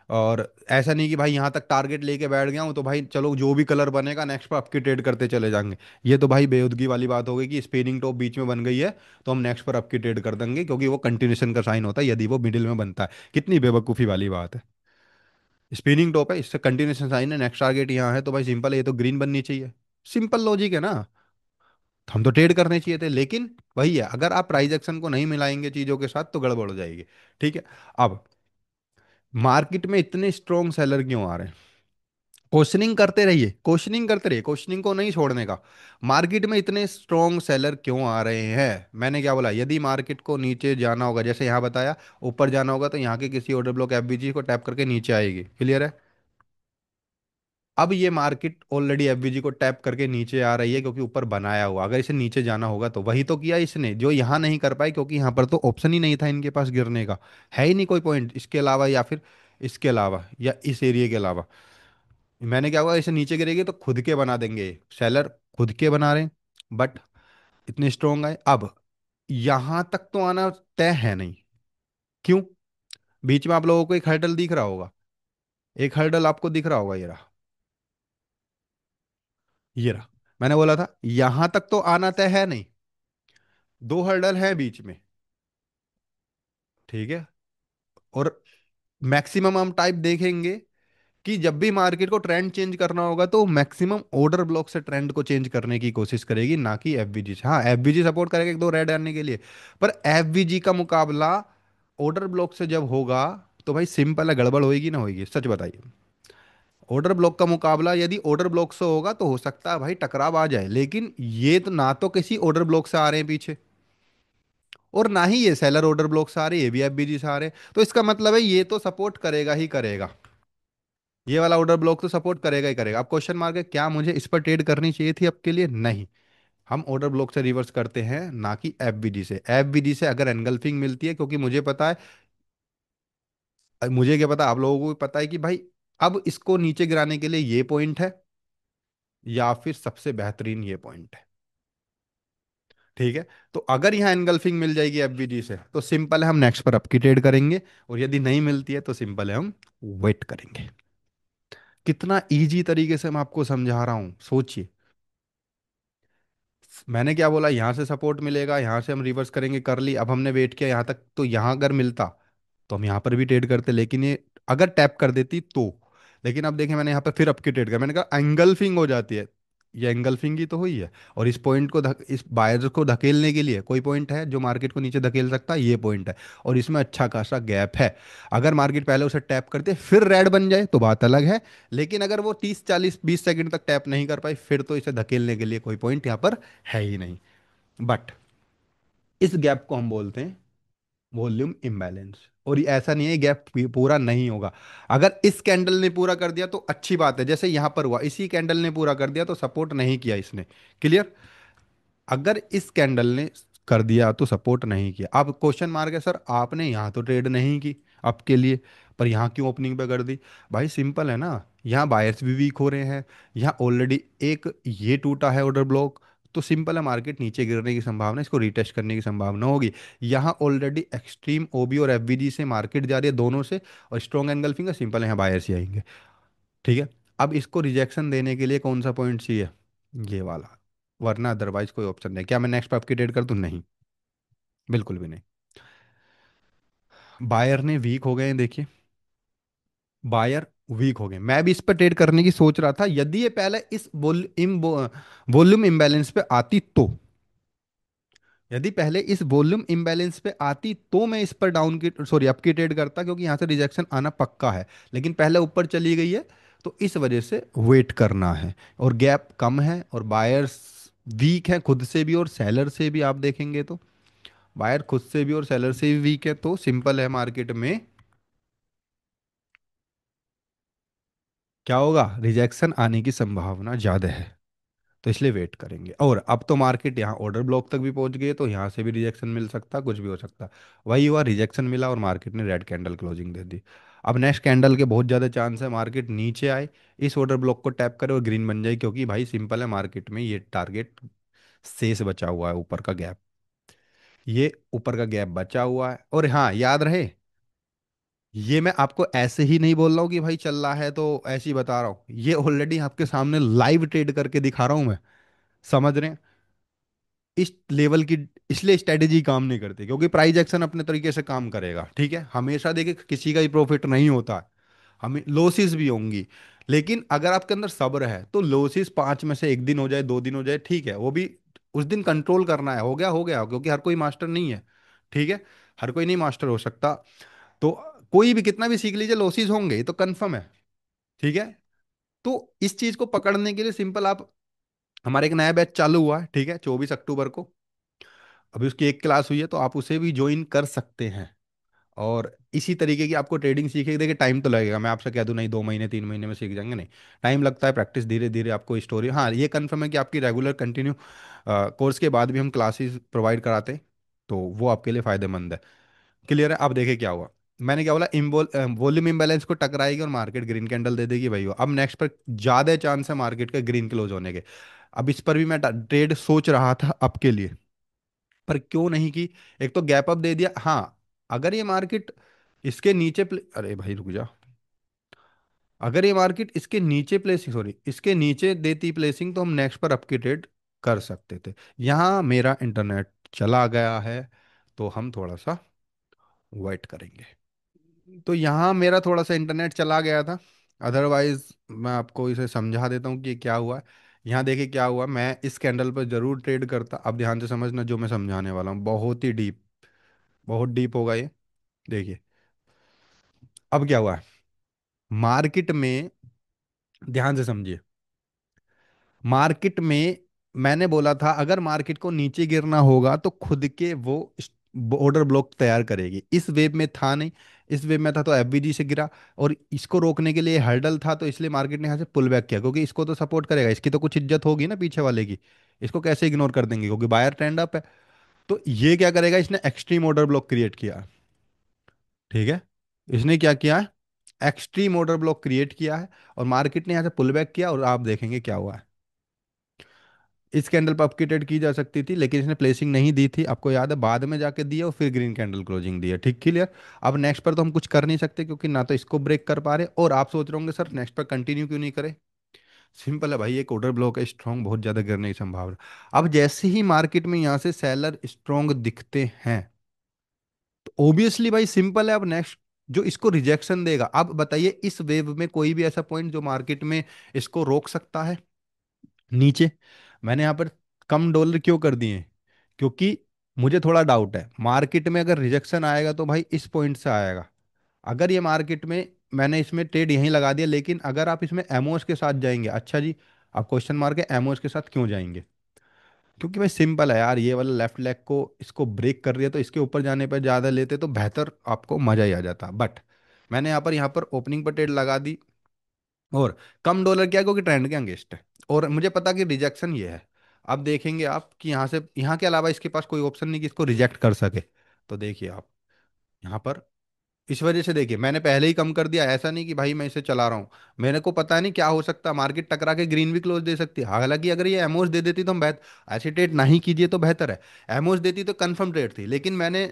और ऐसा नहीं कि भाई यहाँ तक टारगेट लेके बैठ गया हूँ तो भाई चलो जो भी कलर बनेगा नेक्स्ट पर आपकी ट्रेड करते चले जाएंगे। ये तो भाई बेहूदगी वाली बात हो गई कि स्पिनिंग टॉप बीच में बन गई है तो हम नेक्स्ट पर आपकी ट्रेड कर देंगे, क्योंकि वो कंटिन्यूशन का साइन होता है यदि वो मिडिल में बनता है। कितनी बेवकूफ़ी वाली बात है, स्पिनिंग टॉप है, इससे कंटिन्यूशन साइन है, नेक्स्ट टारगेट यहाँ है, तो भाई सिंपल है, ये तो ग्रीन बननी चाहिए, सिंपल लॉजिक है ना। तो हम तो ट्रेड करने चाहिए थे, लेकिन वही है, अगर आप प्राइस एक्शन को नहीं मिलाएंगे चीज़ों के साथ तो गड़बड़ हो जाएगी, ठीक है। अब मार्केट में इतने स्ट्रॉन्ग सेलर क्यों आ रहे हैं, क्वेश्चनिंग करते रहिए, क्वेश्चनिंग करते रहिए, क्वेश्चनिंग को नहीं छोड़ने का। मार्केट में इतने स्ट्रॉन्ग सेलर क्यों आ रहे हैं, मैंने क्या बोला, यदि मार्केट को नीचे जाना होगा, जैसे यहाँ बताया, ऊपर जाना होगा तो यहाँ के किसी ऑर्डर ब्लॉक एफबीजी को टैप करके नीचे आएगी, क्लियर है। अब ये मार्केट ऑलरेडी एफबीजी को टैप करके नीचे आ रही है, क्योंकि ऊपर बनाया हुआ, अगर इसे नीचे जाना होगा तो वही तो किया इसने, जो यहाँ नहीं कर पाए, क्योंकि यहाँ पर तो ऑप्शन ही नहीं था इनके पास गिरने का, है ही नहीं कोई पॉइंट इसके अलावा, या फिर इसके अलावा, या इस एरिया के अलावा। मैंने क्या हुआ, इसे नीचे गिरेगी तो खुद के बना देंगे, सेलर खुद के बना रहे हैं, बट इतने स्ट्रोंग है। अब यहां तक तो आना तय है नहीं, क्यों, बीच में आप लोगों को एक हर्डल दिख रहा होगा, एक हर्डल आपको दिख रहा होगा, ये रहा, ये रहा। मैंने बोला था यहां तक तो आना तय है नहीं, दो हर्डल है बीच में, ठीक है। और मैक्सिमम हम टाइप देखेंगे कि जब भी मार्केट को ट्रेंड चेंज करना होगा तो मैक्सिमम ऑर्डर ब्लॉक से ट्रेंड को चेंज करने की कोशिश करेगी, ना कि एफवीजी से। हाँ, एफवीजी सपोर्ट करेगा एक दो रेड आने के लिए, पर एफवीजी का मुकाबला ऑर्डर ब्लॉक से जब होगा तो भाई सिंपल है, गड़बड़ होएगी ना होएगी, सच बताइए। ऑर्डर ब्लॉक का मुकाबला यदि ऑर्डर ब्लॉक से होगा तो हो सकता है भाई टकराव आ जाए, लेकिन ये तो ना तो किसी ऑर्डर ब्लॉक से आ रहे हैं पीछे, और ना ही ये सेलर ऑर्डर ब्लॉक से आ रहे हैं, ये भी एफबीजी से आ रहे हैं, तो इसका मतलब है ये तो सपोर्ट करेगा ही करेगा, ये वाला ऑर्डर ब्लॉक तो सपोर्ट करेगा ही करेगा। अब क्वेश्चन मार्क है, क्या मुझे इस पर ट्रेड करनी चाहिए थी आपके लिए, नहीं। हम ऑर्डर ब्लॉक से रिवर्स करते हैं, ना कि एफबीडी से। एफबीडी से अगर एनगल्फिंग मिलती है, क्योंकि मुझे पता है, मुझे क्या पता, आप लोगों को भी पता है कि भाई अब इसको नीचे गिराने के लिए ये पॉइंट है, या फिर सबसे बेहतरीन ये पॉइंट है, ठीक है। तो अगर यहाँ एनगल्फिंग मिल जाएगी एफबीडी से तो सिंपल है, हम नेक्स्ट पर अप की ट्रेड करेंगे, और यदि नहीं मिलती है तो सिंपल है, हम वेट करेंगे। कितना इजी तरीके से मैं आपको समझा रहा हूँ, सोचिए। मैंने क्या बोला, यहाँ से सपोर्ट मिलेगा, यहाँ से हम रिवर्स करेंगे, कर ली, अब हमने वेट किया यहाँ तक, तो यहाँ अगर मिलता तो हम यहाँ पर भी ट्रेड करते, लेकिन ये अगर टैप कर देती तो। लेकिन अब देखें, मैंने यहाँ पर फिर अपकी ट्रेड कर, मैंने कहा एंगल्फिंग हो जाती है, ये एंगल्फिंग ही तो हुई है। और इस पॉइंट को इस बायर को धकेलने के लिए कोई पॉइंट है जो मार्केट को नीचे धकेल सकता है, ये पॉइंट है। और इसमें अच्छा खासा गैप है। अगर मार्केट पहले उसे टैप करते फिर रेड बन जाए तो बात अलग है। लेकिन अगर वो 30 40 20 सेकंड तक टैप नहीं कर पाई, फिर तो इसे धकेलने के लिए कोई पॉइंट यहाँ पर है ही नहीं। बट इस गैप को हम बोलते हैं वॉल्यूम इम्बैलेंस। और ये ऐसा नहीं है गैप पूरा नहीं होगा। अगर इस कैंडल ने पूरा कर दिया तो अच्छी बात है, जैसे यहां पर हुआ, इसी कैंडल ने पूरा कर दिया तो सपोर्ट नहीं किया इसने। क्लियर। अगर इस कैंडल ने कर दिया तो सपोर्ट नहीं किया। अब क्वेश्चन मार्क है सर, आपने यहाँ तो ट्रेड नहीं की आपके लिए, पर यहाँ क्यों ओपनिंग पे कर दी? भाई सिंपल है ना, यहाँ बायर्स भी वीक हो रहे हैं, यहाँ ऑलरेडी एक ये टूटा है ऑर्डर ब्लॉक। तो सिंपल है, मार्केट नीचे गिरने की संभावना, इसको रीटेस्ट करने की संभावना होगी। यहाँ ऑलरेडी एक्सट्रीम ओबी और एफवीजी से मार्केट जा रही है, दोनों से। और स्ट्रॉन्ग एंगल्फिंग है, सिंपल है, यहाँ बायर्स ही आएंगे। ठीक है। अब इसको रिजेक्शन देने के लिए कौन सा पॉइंट चाहिए? ये वाला। वरना अदरवाइज कोई ऑप्शन नहीं। क्या मैं नेक्स्ट पे आपकी ट्रेड कर दूं? नहीं, बिल्कुल भी नहीं। बायर ने वीक हो गए हैं, देखिए। बायर वीक हो गए, मैं भी इस पर ट्रेड करने की सोच रहा था, यदि ये पहले इस वॉल्यूम इम्बैलेंस पे आती तो। यदि पहले इस वॉल्यूम इम्बैलेंस पे आती तो मैं इस पर डाउन की सॉरी अप की ट्रेड करता, क्योंकि यहां से रिजेक्शन आना पक्का है। लेकिन पहले ऊपर चली गई है, तो इस वजह से वेट करना है। और गैप कम है, और बायर्स वीक है खुद से भी और सेलर से भी, आप देखेंगे तो बायर खुद से भी और सेलर से भी वीक है। तो सिंपल है, मार्केट में क्या होगा? रिजेक्शन आने की संभावना ज़्यादा है। तो इसलिए वेट करेंगे। और अब तो मार्केट यहाँ ऑर्डर ब्लॉक तक भी पहुंच गई है, तो यहाँ से भी रिजेक्शन मिल सकता, कुछ भी हो सकता। वही हुआ, रिजेक्शन मिला और मार्केट ने रेड कैंडल क्लोजिंग दे दी। अब नेक्स्ट कैंडल के बहुत ज़्यादा चांस है मार्केट नीचे आए, इस ऑर्डर ब्लॉक को टैप करे और ग्रीन बन जाए, क्योंकि भाई सिंपल है, मार्केट में ये टारगेट शेष बचा हुआ है, ऊपर का गैप। ये ऊपर का गैप बचा हुआ है। और हाँ, याद रहे, ये मैं आपको ऐसे ही नहीं बोल रहा हूँ कि भाई चल रहा है तो ऐसे ही बता रहा हूँ, ये ऑलरेडी आपके सामने लाइव ट्रेड करके दिखा रहा हूँ मैं। समझ रहे हैं? इस लेवल की इसलिए स्ट्रेटेजी काम नहीं करती, क्योंकि प्राइस एक्शन अपने तरीके से काम करेगा। ठीक है, हमेशा देखिए किसी का ही प्रॉफिट नहीं होता है, हमें लॉसेस भी होंगी। लेकिन अगर आपके अंदर सब्र है तो लॉसेस 5 में से 1 दिन हो जाए, 2 दिन हो जाए, ठीक है, वो भी उस दिन कंट्रोल करना है, हो गया हो गया, क्योंकि हर कोई मास्टर नहीं है। ठीक है, हर कोई नहीं मास्टर हो सकता। तो कोई भी कितना भी सीख लीजिए, लॉसेस होंगे, ये तो कंफर्म है। ठीक है। तो इस चीज को पकड़ने के लिए सिंपल आप, हमारे एक नया बैच चालू हुआ है, ठीक है, 24 अक्टूबर को। अभी उसकी एक क्लास हुई है, तो आप उसे भी ज्वाइन कर सकते हैं। और इसी तरीके की आपको ट्रेडिंग सीखे, देखिए टाइम तो लगेगा, मैं आपसे कह दूं नहीं 2 महीने 3 महीने में सीख जाएंगे, नहीं। टाइम लगता है, प्रैक्टिस धीरे धीरे आपको स्टोरी, हाँ ये कंफर्म है कि आपकी रेगुलर कंटिन्यू कोर्स के बाद भी हम क्लासेस प्रोवाइड कराते हैं, तो वो आपके लिए फायदेमंद है। क्लियर है? अब देखिए क्या हुआ। मैंने क्या बोला, वॉल्यूम इम्बैलेंस को टकराएगी और मार्केट ग्रीन कैंडल दे देगी भाई। अब नेक्स्ट पर ज्यादा चांस है मार्केट का ग्रीन क्लोज होने के। अब इस पर भी मैं ट्रेड सोच रहा था आपके लिए, पर क्यों नहीं की। एक तो गैप अप दे दिया, हाँ। अगर ये मार्केट इसके नीचे अरे भाई रुक जा। अगर ये मार्केट इसके नीचे प्लेसिंग सॉरी इसके नीचे देती प्लेसिंग, तो हम नेक्स्ट पर आपकी ट्रेड कर सकते थे। यहाँ मेरा इंटरनेट चला गया है, तो हम थोड़ा सा वेट करेंगे। तो यहाँ मेरा थोड़ा सा इंटरनेट चला गया था, अदरवाइज मैं आपको इसे समझा देता हूँ कि क्या हुआ है। यहाँ देखिए क्या हुआ, मैं इस कैंडल पर जरूर ट्रेड करता। अब ध्यान से समझना जो मैं समझाने वाला हूँ, बहुत ही डीप, बहुत डीप होगा ये। देखिए अब क्या हुआ है मार्केट में, ध्यान से समझिए। मार्केट में मैंने बोला था, अगर मार्केट को नीचे गिरना होगा तो खुद के वो ऑर्डर ब्लॉक तैयार करेगी। इस वेव में था नहीं, इस वेव में था तो एफवीजी से गिरा। और इसको रोकने के लिए हर्डल था, तो इसलिए मार्केट ने यहाँ से पुल बैक किया, क्योंकि इसको तो सपोर्ट करेगा, इसकी तो कुछ इज्जत होगी ना पीछे वाले की। इसको कैसे इग्नोर कर देंगे, क्योंकि बायर ट्रेंड अप है। तो ये क्या करेगा, इसने एक्सट्रीम ऑर्डर ब्लॉक क्रिएट किया। ठीक है, इसने क्या किया है, एक्सट्रीम ऑर्डर ब्लॉक क्रिएट किया है। और मार्केट ने यहाँ से पुल बैक किया, और आप देखेंगे क्या हुआ है। इस कैंडल पर अपकी ट्रेड की जा सकती थी, लेकिन इसने प्लेसिंग नहीं दी थी, आपको याद है, बाद में जाके दिया और फिर ग्रीन कैंडल क्लोजिंग दी है। ठीक, क्लियर। अब नेक्स्ट पर तो हम कुछ कर नहीं सकते, क्योंकि ना तो इसको ब्रेक कर पा रहे, और आप सोच रहे होंगे सर नेक्स्ट पर कंटिन्यू क्यों नहीं करे। सिंपल है भाई, एक ऑर्डर ब्लॉक है स्ट्रॉन्ग, बहुत ज्यादा गिरने की संभावना। अब जैसे ही मार्केट में यहाँ से सेलर स्ट्रॉन्ग दिखते हैं, तो ऑब्वियसली भाई सिंपल है, अब नेक्स्ट जो इसको रिजेक्शन देगा, अब बताइए इस वेव में कोई भी ऐसा पॉइंट जो मार्केट में इसको रोक सकता है? नीचे मैंने यहाँ पर कम डॉलर क्यों कर दिए? क्योंकि मुझे थोड़ा डाउट है मार्केट में अगर रिजेक्शन आएगा तो भाई इस पॉइंट से आएगा। अगर ये मार्केट में मैंने इसमें ट्रेड यहीं लगा दिया, लेकिन अगर आप इसमें एमओएस के साथ जाएंगे, अच्छा जी, आप क्वेश्चन मार्क है एमओएस के साथ क्यों जाएंगे? क्योंकि भाई सिंपल है यार, ये वाला लेफ्ट लेग को इसको ब्रेक कर रही है तो इसके ऊपर जाने पर ज़्यादा लेते तो बेहतर, आपको मज़ा ही आ जाता। बट मैंने यहाँ पर ओपनिंग पर ट्रेड लगा दी, और कम डॉलर क्या है क्योंकि ट्रेंड के अगेंस्ट है, और मुझे पता कि रिजेक्शन ये है। अब देखेंगे आप कि यहाँ से यहाँ के अलावा इसके पास कोई ऑप्शन नहीं कि इसको रिजेक्ट कर सके। तो देखिए आप यहाँ पर, इस वजह से देखिए मैंने पहले ही कम कर दिया, ऐसा नहीं कि भाई मैं इसे चला रहा हूँ। मेरे को पता नहीं क्या हो सकता, मार्केट टकरा के ग्रीन भी क्लोज दे सकती है। हालांकि अगर ये एमओस दे देती तो हम बेहतर, ऐसी ट्रेड नहीं कीजिए तो बेहतर है। एमओस देती तो कंफर्म ट्रेड थी, लेकिन मैंने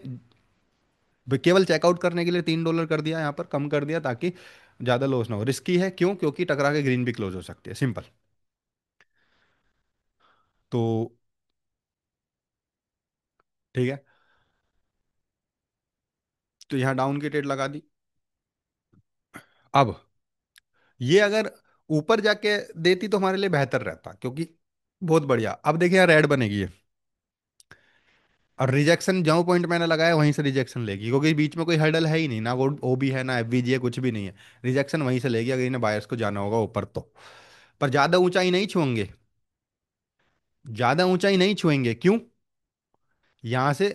केवल चेकआउट करने के लिए $3 कर दिया, यहाँ पर कम कर दिया ताकि ज़्यादा लॉस ना हो। रिस्की है क्यों? क्योंकि टकरा के ग्रीन भी क्लोज हो सकती है, सिंपल। तो ठीक है, तो यहाँ डाउन की ट्रेड लगा दी। अब ये अगर ऊपर जाके देती तो हमारे लिए बेहतर रहता, क्योंकि बहुत बढ़िया। अब देखिए यहाँ रेड बनेगी ये, और रिजेक्शन जो पॉइंट मैंने लगाया वहीं से रिजेक्शन लेगी, क्योंकि बीच में कोई हर्डल है ही नहीं, ना वो ओ भी है ना एफ है, कुछ भी नहीं है। रिजेक्शन वहीं से लेगी अगर इन्हें बायर्स को जाना होगा ऊपर तो। पर ज़्यादा ऊंचाई नहीं छुएंगे, ज़्यादा ऊंचाई नहीं छुएंगे, क्यों? यहाँ से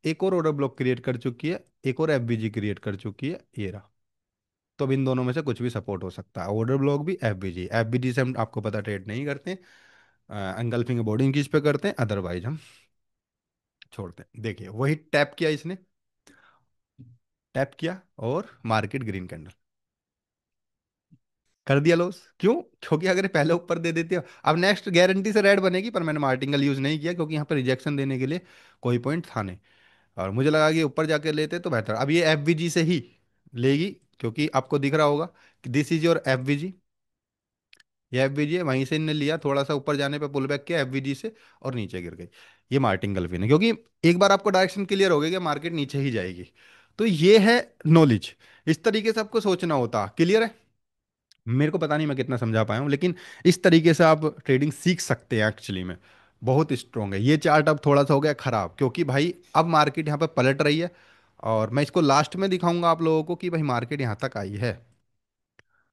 एक और ऑर्डर ब्लॉक क्रिएट कर चुकी है, एक और एफ क्रिएट कर चुकी है, ये रहा। तो अब इन दोनों में से कुछ भी सपोर्ट हो सकता है, ऑर्डर ब्लॉक भी, एफ से हम आपको पता ट्रेड नहीं करते, एंगल्फिंग बोर्डिंग किस पे करते हैं, अदरवाइज हम छोड़ते हैं। देखिए वही टैप किया इसने, टैप किया और मार्केट ग्रीन कैंडल कर दिया लॉस। क्यों? क्योंकि अगर ये पहले ऊपर दे देती है, अब नेक्स्ट गारंटी से रेड बनेगी, पर मैंने मार्टिंगल यूज नहीं किया क्योंकि यहाँ पर रिजेक्शन देने के लिए कोई पॉइंट था नहीं, और मुझे लगा कि ऊपर जाके लेते तो बेहतर। अब ये एफ से ही लेगी, क्योंकि आपको दिख रहा होगा कि दिस इज योर एफ, ये एफवीजी है, वहीं से इनने लिया, थोड़ा सा ऊपर जाने पे पुल बैक किया एफवीजी से और नीचे गिर गई। ये मार्टिन गलफिन है, क्योंकि एक बार आपको डायरेक्शन क्लियर हो गया कि मार्केट नीचे ही जाएगी। तो ये है नॉलेज, इस तरीके से आपको सोचना होता। क्लियर है? मेरे को पता नहीं मैं कितना समझा पाया हूँ, लेकिन इस तरीके से आप ट्रेडिंग सीख सकते हैं एक्चुअली में। बहुत स्ट्रॉन्ग है ये चार्ट। अब थोड़ा सा हो गया खराब, क्योंकि भाई अब मार्केट यहाँ पर पलट रही है, और मैं इसको लास्ट में दिखाऊंगा आप लोगों को कि भाई मार्केट यहाँ तक आई है,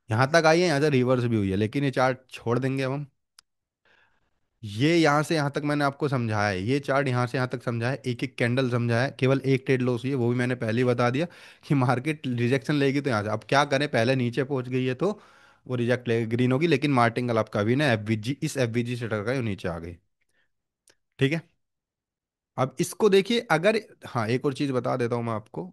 यहाँ तक आई है, यहाँ से रिवर्स भी हुई है, लेकिन ये चार्ट छोड़ देंगे अब हम। ये यहाँ से यहाँ तक मैंने आपको समझाया है, ये चार्ट यहाँ से यहाँ तक समझाया है, एक एक कैंडल समझाया है, केवल एक ट्रेड लॉस हुई है, वो भी मैंने पहले ही बता दिया कि मार्केट रिजेक्शन लेगी तो यहाँ से अब क्या करें, पहले नीचे पहुंच गई है तो वो रिजेक्ट लेगी, ग्रीन होगी, लेकिन मार्टिंगल आपका भी ना एफवीजी, इस एफवीजी से टकरा के वो नीचे आ गई। ठीक है, अब इसको देखिए अगर, हाँ एक और चीज बता देता हूँ मैं आपको।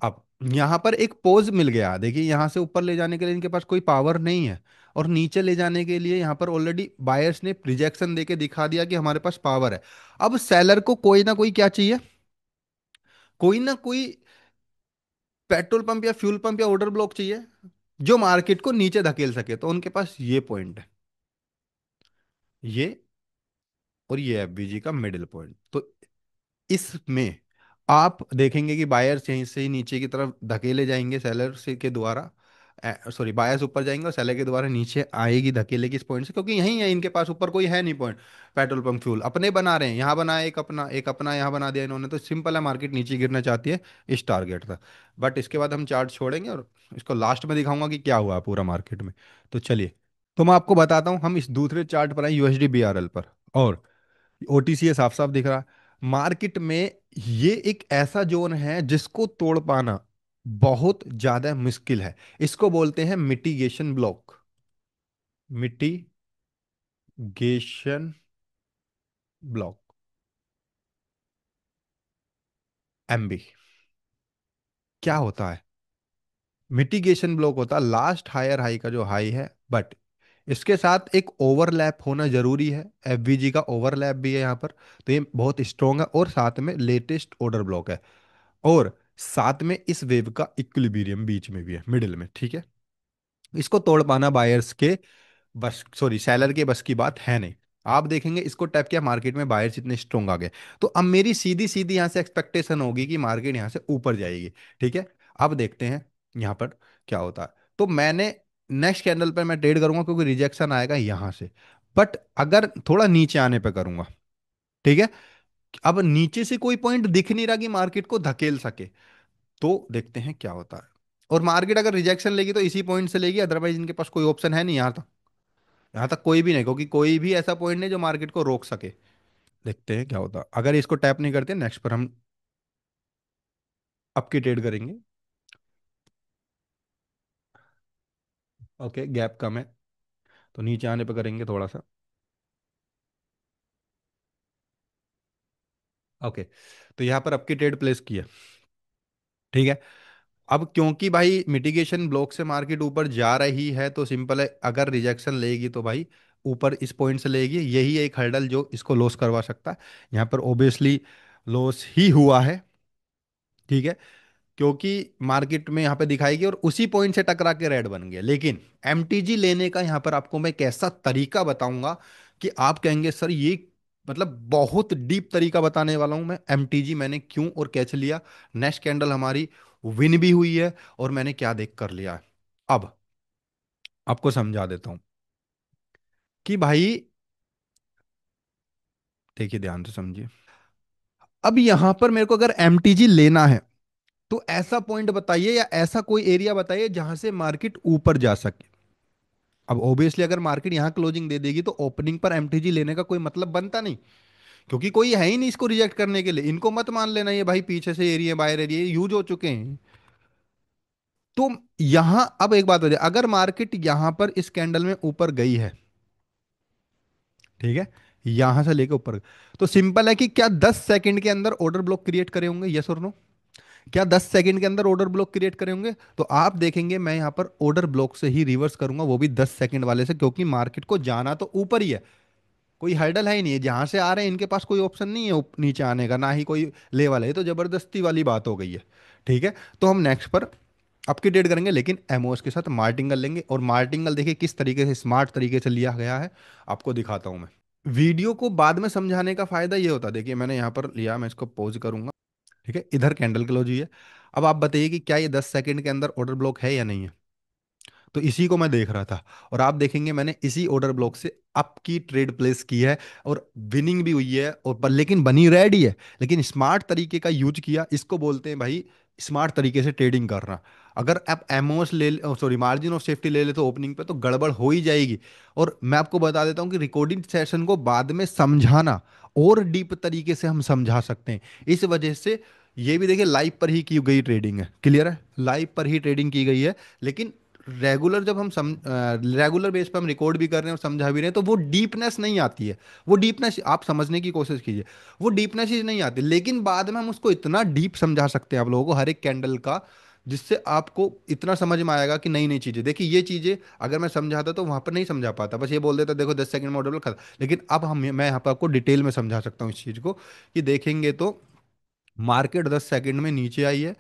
अब यहाँ पर एक पोज मिल गया, देखिए यहाँ से ऊपर ले जाने के लिए इनके पास कोई पावर नहीं है, और नीचे ले जाने के लिए यहाँ पर ऑलरेडी बायर्स ने रिजेक्शन देके दिखा दिया कि हमारे पास पावर है। अब सेलर को कोई ना कोई क्या चाहिए, कोई ना कोई पेट्रोल पंप या फ्यूल पंप या ऑर्डर ब्लॉक चाहिए जो मार्केट को नीचे धकेल सके, तो उनके पास ये पॉइंट है, ये और ये एफबीजी का मिडिल पॉइंट। तो इसमें आप देखेंगे कि बायर्स यहीं से ही नीचे की तरफ धकेले जाएंगे सेलर से के द्वारा, सॉरी बायर्स ऊपर जाएंगे और सेलर के द्वारा नीचे आएगी धकेले की इस पॉइंट से, क्योंकि यहीं है इनके पास, ऊपर कोई है नहीं पॉइंट। पेट्रोल पंप फ्यूल अपने बना रहे हैं, यहाँ बनाया एक अपना यहाँ बना दिया इन्होंने, तो सिंपल है मार्केट नीचे गिरना चाहती है इस टारगेट तक। बट इसके बाद हम चार्ट छोड़ेंगे और इसको लास्ट में दिखाऊंगा कि क्या हुआ पूरा मार्केट में। तो चलिए, तो मैं आपको बताता हूँ, हम इस दूसरे चार्ट पर आए यूएसडी बीआरएल पर, और ओटीसी है, साफ साफ दिख रहा। मार्केट में ये एक ऐसा जोन है जिसको तोड़ पाना बहुत ज्यादा मुश्किल है, इसको बोलते हैं mitigation block, mitigation block, MB. क्या होता है? मिटिगेशन ब्लॉक होता है लास्ट हायर हाई का जो हाई है, बट इसके साथ एक ओवरलैप होना जरूरी है, एफवीजी का ओवरलैप भी है यहाँ पर, तो ये बहुत स्ट्रॉन्ग है, और साथ में लेटेस्ट ऑर्डर ब्लॉक है, और साथ में इस वेव का इक्विलिब्रियम बीच में भी है, मिडिल में। ठीक है, इसको तोड़ पाना बायर्स के बस, सॉरी सेलर के बस की बात है नहीं। आप देखेंगे इसको टैप किया, मार्केट में बायर्स इतने स्ट्रोंग आ गए, तो अब मेरी सीधी सीधी यहां से एक्सपेक्टेशन होगी कि मार्केट यहां से ऊपर जाएगी। ठीक है, अब देखते हैं यहां पर क्या होता है। तो मैंने नेक्स्ट कैंडल पे मैं ट्रेड करूंगा क्योंकि रिजेक्शन आएगा यहां से। बट अगर थोड़ा नीचे आने पे करूंगा, ठीक है, अब नीचे से कोई पॉइंट दिख नहीं रहा कि मार्केट को धकेल सके, तो देखते हैं क्या होता है। और मार्केट अगर रिजेक्शन लेगी तो इसी पॉइंट से लेगी, अदरवाइज इनके पास कोई ऑप्शन है नहीं यहां तक। यहां तक कोई भी नहीं, क्योंकि कोई भी ऐसा पॉइंट नहीं जो मार्केट को रोक सके। देखते हैं क्या होता है। अगर इसको टैप नहीं करते, नेक्स्ट पर हम अप की ट्रेड करेंगे। ओके, गैप कम है, तो नीचे आने पर करेंगे थोड़ा सा। ओके, तो यहाँ पर अप की ट्रेड प्लेस की है, ठीक है। अब क्योंकि भाई मिटिगेशन ब्लॉक से मार्केट ऊपर जा रही है, तो सिंपल है, अगर रिजेक्शन लेगी तो भाई ऊपर इस पॉइंट से लेगी। यही एक हर्डल जो इसको लॉस करवा सकता है। यहाँ पर ओबियसली लॉस ही हुआ है, ठीक है, क्योंकि मार्केट में यहाँ पे दिखाएगी और उसी पॉइंट से टकरा के रेड बन गया। लेकिन एमटीजी लेने का यहाँ पर आपको मैं कैसा तरीका बताऊंगा कि आप कहेंगे सर ये, मतलब बहुत डीप तरीका बताने वाला हूं मैं। एमटीजी मैंने क्यों और कैसे लिया, नेक्स्ट कैंडल हमारी विन भी हुई है, और मैंने क्या देख कर लिया है। अब आपको समझा देता हूं कि भाई देखिए, ध्यान से समझिए। अब यहां पर मेरे को अगर एमटीजी लेना है, तो ऐसा पॉइंट बताइए या ऐसा कोई एरिया बताइए जहां से मार्केट ऊपर जा सके। अब ऑब्वियसली अगर मार्केट यहां क्लोजिंग दे देगी तो ओपनिंग पर एमटीजी लेने का कोई मतलब बनता नहीं, क्योंकि कोई है ही नहीं इसको रिजेक्ट करने के लिए। इनको मत मान लेना ये भाई पीछे से एरिया बायर एरिया यूज हो चुके हैं। तो यहां अब एक बात हो जाए, अगर मार्केट यहां पर इस कैंडल में ऊपर गई है, ठीक है, यहां से लेके ऊपर, तो सिंपल है कि क्या 10 सेकंड के अंदर ऑर्डर ब्लॉक क्रिएट करे होंगे, यस और नो? क्या 10 सेकंड के अंदर ऑर्डर ब्लॉक क्रिएट करे होंगे? तो आप देखेंगे मैं यहां पर ऑर्डर ब्लॉक से ही रिवर्स करूंगा, वो भी 10 सेकंड वाले से, क्योंकि मार्केट को जाना तो ऊपर ही है। कोई हर्डल है ही नहीं है, जहां से आ रहे हैं इनके पास कोई ऑप्शन नहीं है नीचे आने का, ना ही कोई ले वाला है। ये तो जबरदस्ती वाली बात हो गई है, ठीक है। तो हम नेक्स्ट पर आपकी ट्रेड करेंगे, लेकिन एमओएस के साथ मार्टिंगल लेंगे। और मार्टिंगल देखिए किस तरीके से, स्मार्ट तरीके से लिया गया है, आपको दिखाता हूं मैं। वीडियो को बाद में समझाने का फायदा ये होता है, देखिए मैंने यहाँ पर लिया, मैं इसको पॉज करूंगा, ठीक है, इधर कैंडल क्लोज हुई है। अब आप बताइए कि क्या ये 10 सेकंड के अंदर ऑर्डर ब्लॉक है या नहीं है। तो इसी को मैं देख रहा था, और आप देखेंगे मैंने इसी ऑर्डर ब्लॉक से अप की ट्रेड प्लेस की है, और विनिंग भी हुई है, और पर लेकिन बनी रेड ही है। लेकिन स्मार्ट तरीके का यूज किया, इसको बोलते हैं भाई स्मार्ट तरीके से ट्रेडिंग करना। अगर आप एमओएस ले, सॉरी, मार्जिन ऑफ सेफ्टी ले ले तो ओपनिंग पे तो गड़बड़ हो ही जाएगी। और मैं आपको बता देता हूं कि रिकॉर्डिंग सेशन को बाद में समझाना और डीप तरीके से हम समझा सकते हैं। इस वजह से ये भी देखिए लाइव पर ही की गई ट्रेडिंग है, क्लियर है, लाइव पर ही ट्रेडिंग की गई है। लेकिन रेगुलर जब हम रेगुलर बेस पे हम रिकॉर्ड भी कर रहे हैं और समझा भी रहे हैं, तो वो डीपनेस नहीं आती है। वो डीपनेस आप समझने की कोशिश कीजिए, वो डीपनेस ही नहीं आती। लेकिन बाद में हम उसको इतना डीप समझा सकते हैं आप लोगों को हर एक कैंडल का, जिससे आपको इतना समझ में आएगा कि नई नई चीजें। देखिए ये चीजें अगर मैं समझाता तो वहां पर नहीं समझा पाता, बस ये बोल देता देखो 10 सेकंड में ऑर्डर खत्म। लेकिन अब हम, मैं यहाँ पर आपको डिटेल में समझा सकता हूँ इस चीज को, कि देखेंगे तो मार्केट 10 सेकंड में नीचे आई है,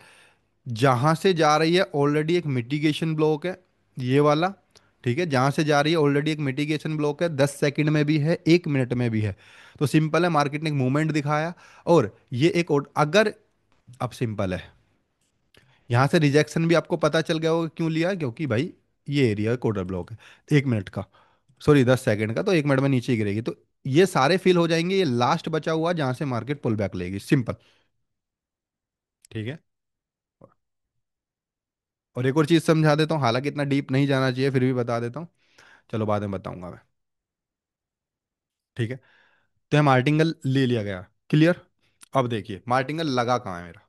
जहां से जा रही है ऑलरेडी एक मिटिगेशन ब्लॉक है, ये वाला, ठीक है, जहां से जा रही है ऑलरेडी एक मिटिगेशन ब्लॉक है, 10 सेकंड में भी है, 1 मिनट में भी है। तो सिंपल है, मार्केट ने एक मूवमेंट दिखाया, और ये एक अगर, अब सिंपल है, यहां से रिजेक्शन भी आपको पता चल गया होगा क्यों लिया, क्योंकि भाई ये एरिया कोडर ब्लॉक है 1 मिनट का, सॉरी 10 सेकंड का, तो 1 मिनट में नीचे गिरेगी, तो ये सारे फिल हो जाएंगे। ये लास्ट बचा हुआ जहां से मार्केट पुल बैक लेगी, सिंपल, ठीक है। और एक और चीज समझा देता हूँ, हालांकि इतना डीप नहीं जाना चाहिए, फिर भी बता देता हूँ, चलो बाद में बताऊंगा मैं, ठीक है। तो यहाँ मार्टिंगल ले लिया गया, क्लियर। अब देखिए मार्टिंगल लगा कहाँ है मेरा,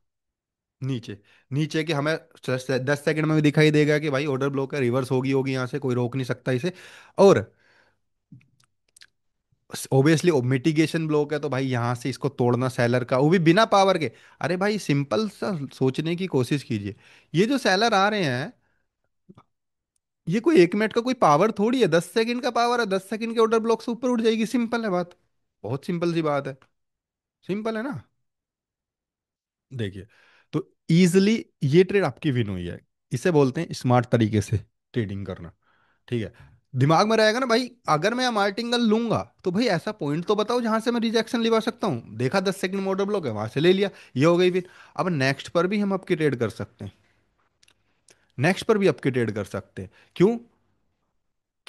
नीचे। नीचे के हमें 10 सेकंड में भी दिखाई देगा कि भाई ऑर्डर ब्लॉक है, रिवर्स होगी होगी यहाँ से, कोई रोक नहीं सकता इसे। और ओबियसली मिटिगेशन ब्लॉक है, तो भाई यहाँ से इसको तोड़ना सेलर का, वो भी बिना पावर के। अरे भाई सिंपल सा सोचने की कोशिश कीजिए, ये जो सेलर आ रहे हैं, ये कोई 1 मिनट का कोई पावर थोड़ी है, 10 सेकंड का पावर है, 10 सेकंड के ऑर्डर ब्लॉक से ऊपर उठ जाएगी, सिंपल है बात, बहुत सिंपल सी बात है, सिंपल है ना। देखिए, तो इजिली ये ट्रेड आपकी विन हुई है, इसे बोलते हैं स्मार्ट तरीके से ट्रेडिंग करना, ठीक है। दिमाग में रहेगा ना भाई, अगर मैं मार्टिंगल लूंगा तो भाई ऐसा पॉइंट तो बताओ जहां से मैं रिजेक्शन लिवा सकता हूँ। देखा 10 सेकंड में ऑर्डर ब्लॉक है, वहां से ले लिया, ये हो गई फिर। अब नेक्स्ट पर भी हम आपकी ट्रेड कर सकते हैं, नेक्स्ट पर भी आपकी ट्रेड कर सकते हैं, क्यों?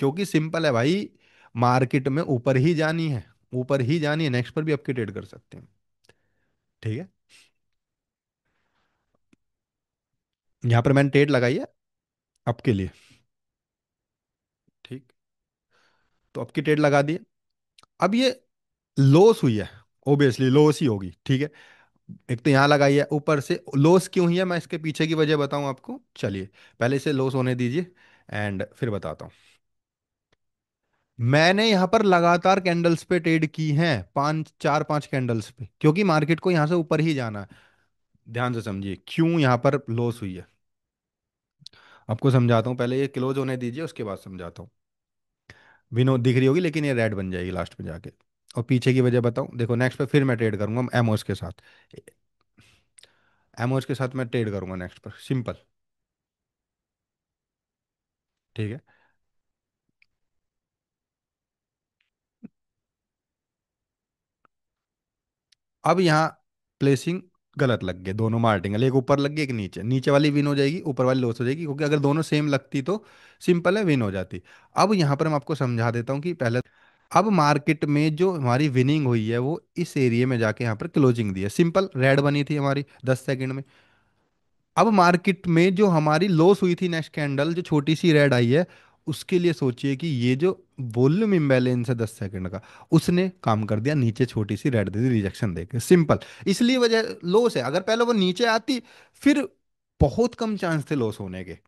क्योंकि सिंपल है भाई, मार्केट में ऊपर ही जानी है, ऊपर ही जानी है, नेक्स्ट पर भी आपके ट्रेड कर सकते हैं। ठीक है, यहाँ पर मैंने ट्रेड लगाई है आपके लिए। ठीक, तो आपकी ट्रेड लगा दी है। अब ये लॉस हुई है, ओबियसली लॉस ही होगी, ठीक है। एक तो यहाँ लगाई है, ऊपर से लॉस क्यों हुई है मैं इसके पीछे की वजह बताऊं आपको, चलिए पहले इसे लॉस होने दीजिए एंड फिर बताता हूँ। मैंने यहाँ पर लगातार कैंडल्स पे ट्रेड की हैं, पांच चार पांच कैंडल्स पे, क्योंकि मार्केट को यहाँ से ऊपर ही जाना है। ध्यान से समझिए क्यों यहाँ पर लॉस हुई है, आपको समझाता हूँ, पहले ये क्लोज होने दीजिए उसके बाद समझाता हूँ। विनो दिख रही होगी लेकिन ये रेड बन जाएगी लास्ट में जाके। और पीछे की वजह बताऊँ, देखो नेक्स्ट पे फिर मैं ट्रेड करूंगा एमओस के साथ, एमओस के साथ मैं ट्रेड करूंगा नेक्स्ट पर, सिंपल। ठीक है, अब यहाँ प्लेसिंग गलत लग गए, दोनों मार्टिंगल, एक ऊपर लग गई एक नीचे, नीचे वाली विन हो जाएगी ऊपर वाली लॉस हो जाएगी, क्योंकि अगर दोनों सेम लगती तो सिंपल है विन हो जाती। अब यहाँ पर मैं आपको समझा देता हूँ कि पहले, अब मार्केट में जो हमारी विनिंग हुई है वो इस एरिया में जाके यहाँ पर क्लोजिंग दी है, सिंपल रेड बनी थी हमारी 10 सेकंड में। अब मार्केट में जो हमारी लॉस हुई थी नेक्स्ट कैंडल, जो छोटी सी रेड आई है, उसके लिए सोचिए कि ये जो वॉल्यूम इम्बैलेंस है 10 सेकंड का, उसने काम कर दिया, नीचे छोटी सी रेड दे दी रिजेक्शन देके, सिंपल। इसलिए वजह लॉस है, अगर पहले वो नीचे आती फिर बहुत कम चांस थे लॉस होने के।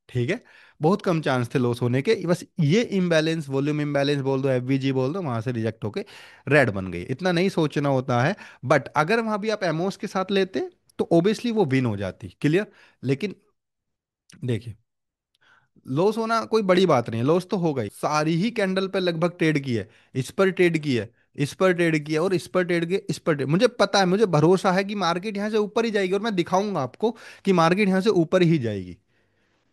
ठीक है, बहुत कम चांस थे लॉस होने के, बस ये इम्बैलेंस, वॉल्यूम इम्बैलेंस बोल दो, एफवीजी बोल दो, वहां से रिजेक्ट होके रेड बन गई, इतना नहीं सोचना होता है। बट अगर वहां भी आप एमओस के साथ लेते तो ओबियसली वो विन हो जाती, क्लियर। लेकिन देखिए, लॉस होना कोई बड़ी बात नहीं है, लॉस तो हो गई, सारी ही कैंडल पे लगभग ट्रेड की है, इस पर ट्रेड की है, इस पर ट्रेड किया और इस पर ट्रेड किया, इस पर ट्रेड, मुझे पता है, मुझे भरोसा है कि मार्केट यहाँ से ऊपर ही जाएगी, और मैं दिखाऊंगा आपको कि मार्केट यहाँ से ऊपर ही जाएगी।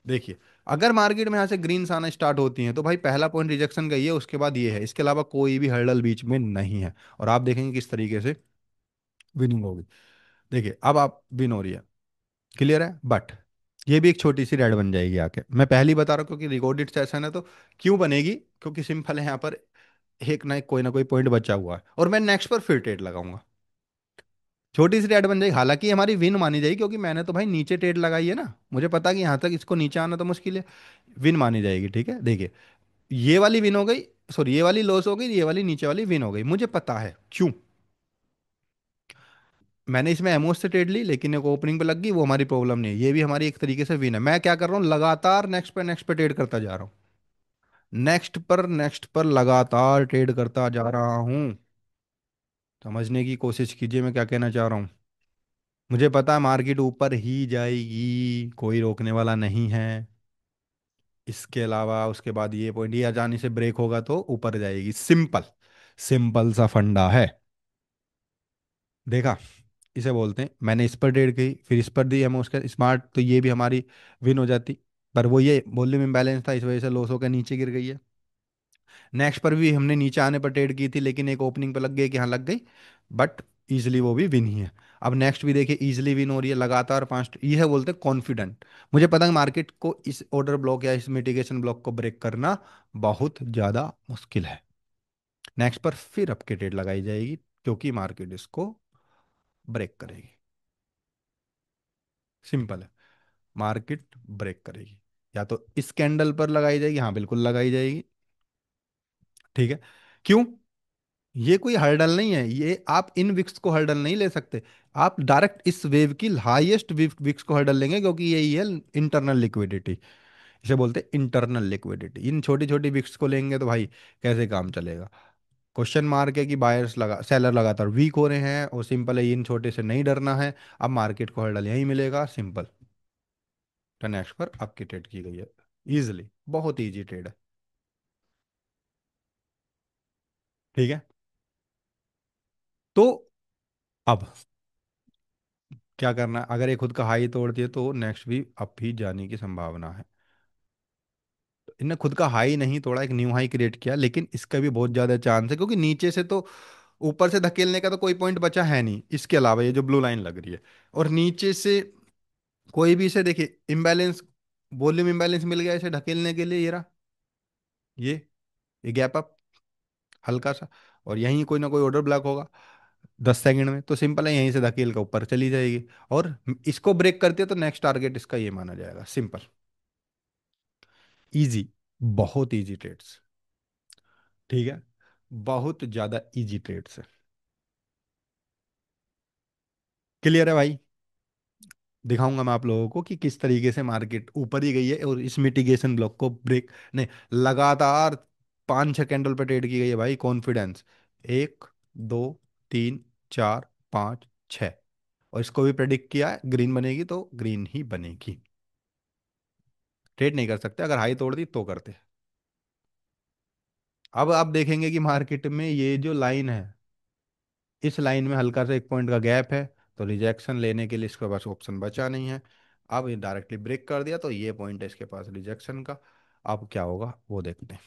देखिए, अगर मार्केट में यहाँ से ग्रीन्स आना स्टार्ट होती हैं तो भाई पहला पॉइंट रिजेक्शन का ये है, उसके बाद ये है, इसके अलावा कोई भी हर्डल बीच में नहीं है। और आप देखेंगे किस तरीके से विनिंग होगी। देखिए अब आप विन हो रही है, क्लियर है, बट ये भी एक छोटी सी रेड बन जाएगी आके, मैं पहले ही बता रहा हूँ, क्योंकि रिकॉर्डेड सेशन है तो। क्यों बनेगी, क्योंकि सिंपल है, यहाँ पर एक ना कोई पॉइंट बचा हुआ है और मैं नेक्स्ट पर फिर ट्रेड लगाऊंगा, छोटी सी रेड बन जाएगी, हालांकि हमारी विन मानी जाएगी, क्योंकि मैंने तो भाई नीचे ट्रेड लगाई है ना, मुझे पता है कि यहाँ तक इसको नीचे आना तो मुश्किल है, विन मानी जाएगी। ठीक है, देखिए ये वाली विन हो गई, सॉरी ये वाली लॉस हो गई, ये वाली नीचे वाली विन हो गई, मुझे पता है क्यों। मैंने इसमें एमओस से ट्रेड ली लेकिन एक ओपनिंग पे लग गई, वो हमारी प्रॉब्लम नहीं है, ये भी हमारी एक तरीके से विन है। मैं क्या कर रहा हूँ, लगातार नेक्स्ट पे ट्रेड करता जा रहा हूँ, नेक्स्ट पर लगातार ट्रेड करता जा रहा हूँ। समझने की कोशिश कीजिए मैं क्या कहना चाह रहा हूँ। मुझे पता है मार्केट ऊपर ही जाएगी, कोई रोकने वाला नहीं है। इसके अलावा उसके बाद ये पॉइंट, ये अचानक से ब्रेक होगा तो ऊपर जाएगी, सिंपल, सिंपल सा फंडा है। देखा, इसे बोलते हैं, मैंने इस पर ट्रेड की फिर इस पर दी हम उसका स्मार्ट, तो ये भी हमारी विन हो जाती। पर वो ये वॉल्यूम इम्बैलेंस था, इस वजह से लॉस होकर नीचे गिर गई है। नेक्स्ट पर भी हमने नीचे आने पर ट्रेड की थी लेकिन एक ओपनिंग पर लग गई कि हाँ लग गई, बट इजिली वो भी विन ही है। अब नेक्स्ट भी देखिए इजिली विन हो रही है, लगातार पांच, ये है बोलते हैं कॉन्फिडेंट। मुझे पता है मार्केट को इस ऑर्डर ब्लॉक या इस मिटिगेशन ब्लॉक को ब्रेक करना बहुत ज़्यादा मुश्किल है। नेक्स्ट पर फिर आपके ट्रेड लगाई जाएगी, क्योंकि मार्केट इसको ब्रेक करेगी, सिंपल है, मार्केट ब्रेक करेगी। या तो इस कैंडल पर लगाई जाएगी, हाँ बिल्कुल लगाई जाएगी। ठीक है, क्यों, ये कोई हर्डल नहीं है, ये आप इन विक्स को हर्डल नहीं ले सकते, आप डायरेक्ट इस वेव की हाईएस्ट विक्स को हर्डल लेंगे, क्योंकि यही है इंटरनल लिक्विडिटी, इसे बोलते हैं इंटरनल लिक्विडिटी। इन छोटी छोटी विक्स को लेंगे तो भाई कैसे काम चलेगा। क्वेश्चन मार्क है कि बायर्स लगा सेलर लगातार वीक हो रहे हैं, और सिंपल है इन छोटे से नहीं डरना है, अब मार्केट को हर्डल यहीं मिलेगा, सिंपल। तो नेक्स्ट पर आपकी ट्रेड की गई है, इजिली, बहुत इजी ट्रेड है। ठीक है, तो अब क्या करना है, अगर ये खुद का हाई तोड़ती है तो नेक्स्ट भी अप ही जाने की संभावना है। तो इनने खुद का हाई नहीं तोड़ा, एक न्यू हाई क्रिएट किया, लेकिन इसका भी बहुत ज्यादा चांस है, क्योंकि नीचे से तो ऊपर से धकेलने का तो कोई पॉइंट बचा है नहीं, इसके अलावा ये जो ब्लू लाइन लग रही है, और नीचे से कोई भी इसे देखिए इम्बैलेंस, वॉल्यूम इम्बैलेंस मिल गया इसे ढकेलने के लिए, ये रहा, ये ये गैप अप हल्का सा, और यहीं कोई ना कोई ऑर्डर ब्लॉक होगा 10 सेकंड में, तो सिंपल है यहीं से धकेल कर ऊपर चली जाएगी। और इसको ब्रेक करती है तो नेक्स्ट टारगेट इसका ये माना जाएगा। सिंपल, इजी, बहुत इजी ट्रेड्स। ठीक है, बहुत ज्यादा इजी ट्रेड्स है। क्लियर है भाई? दिखाऊंगा मैं आप लोगों को कि किस तरीके से मार्केट ऊपर ही गई है और इस मिटिगेशन ब्लॉक को ब्रेक, नहीं, लगातार 5-6 कैंडल पे ट्रेड की गई है भाई, कॉन्फिडेंस। 1, 2, 3, 4, 5, 6, और इसको भी प्रेडिक्ट किया है ग्रीन बनेगी तो ग्रीन ही बनेगी। ट्रेड नहीं कर सकते, अगर हाई तोड़ दी तो करते। अब आप देखेंगे कि मार्केट में ये जो लाइन है, इस लाइन में हल्का सा 1 पॉइंट का गैप है, तो रिजेक्शन लेने के लिए इसके पास ऑप्शन बचा नहीं है। अब ये डायरेक्टली ब्रेक कर दिया तो ये पॉइंट है इसके पास रिजेक्शन का। अब क्या होगा वो देखते हैं।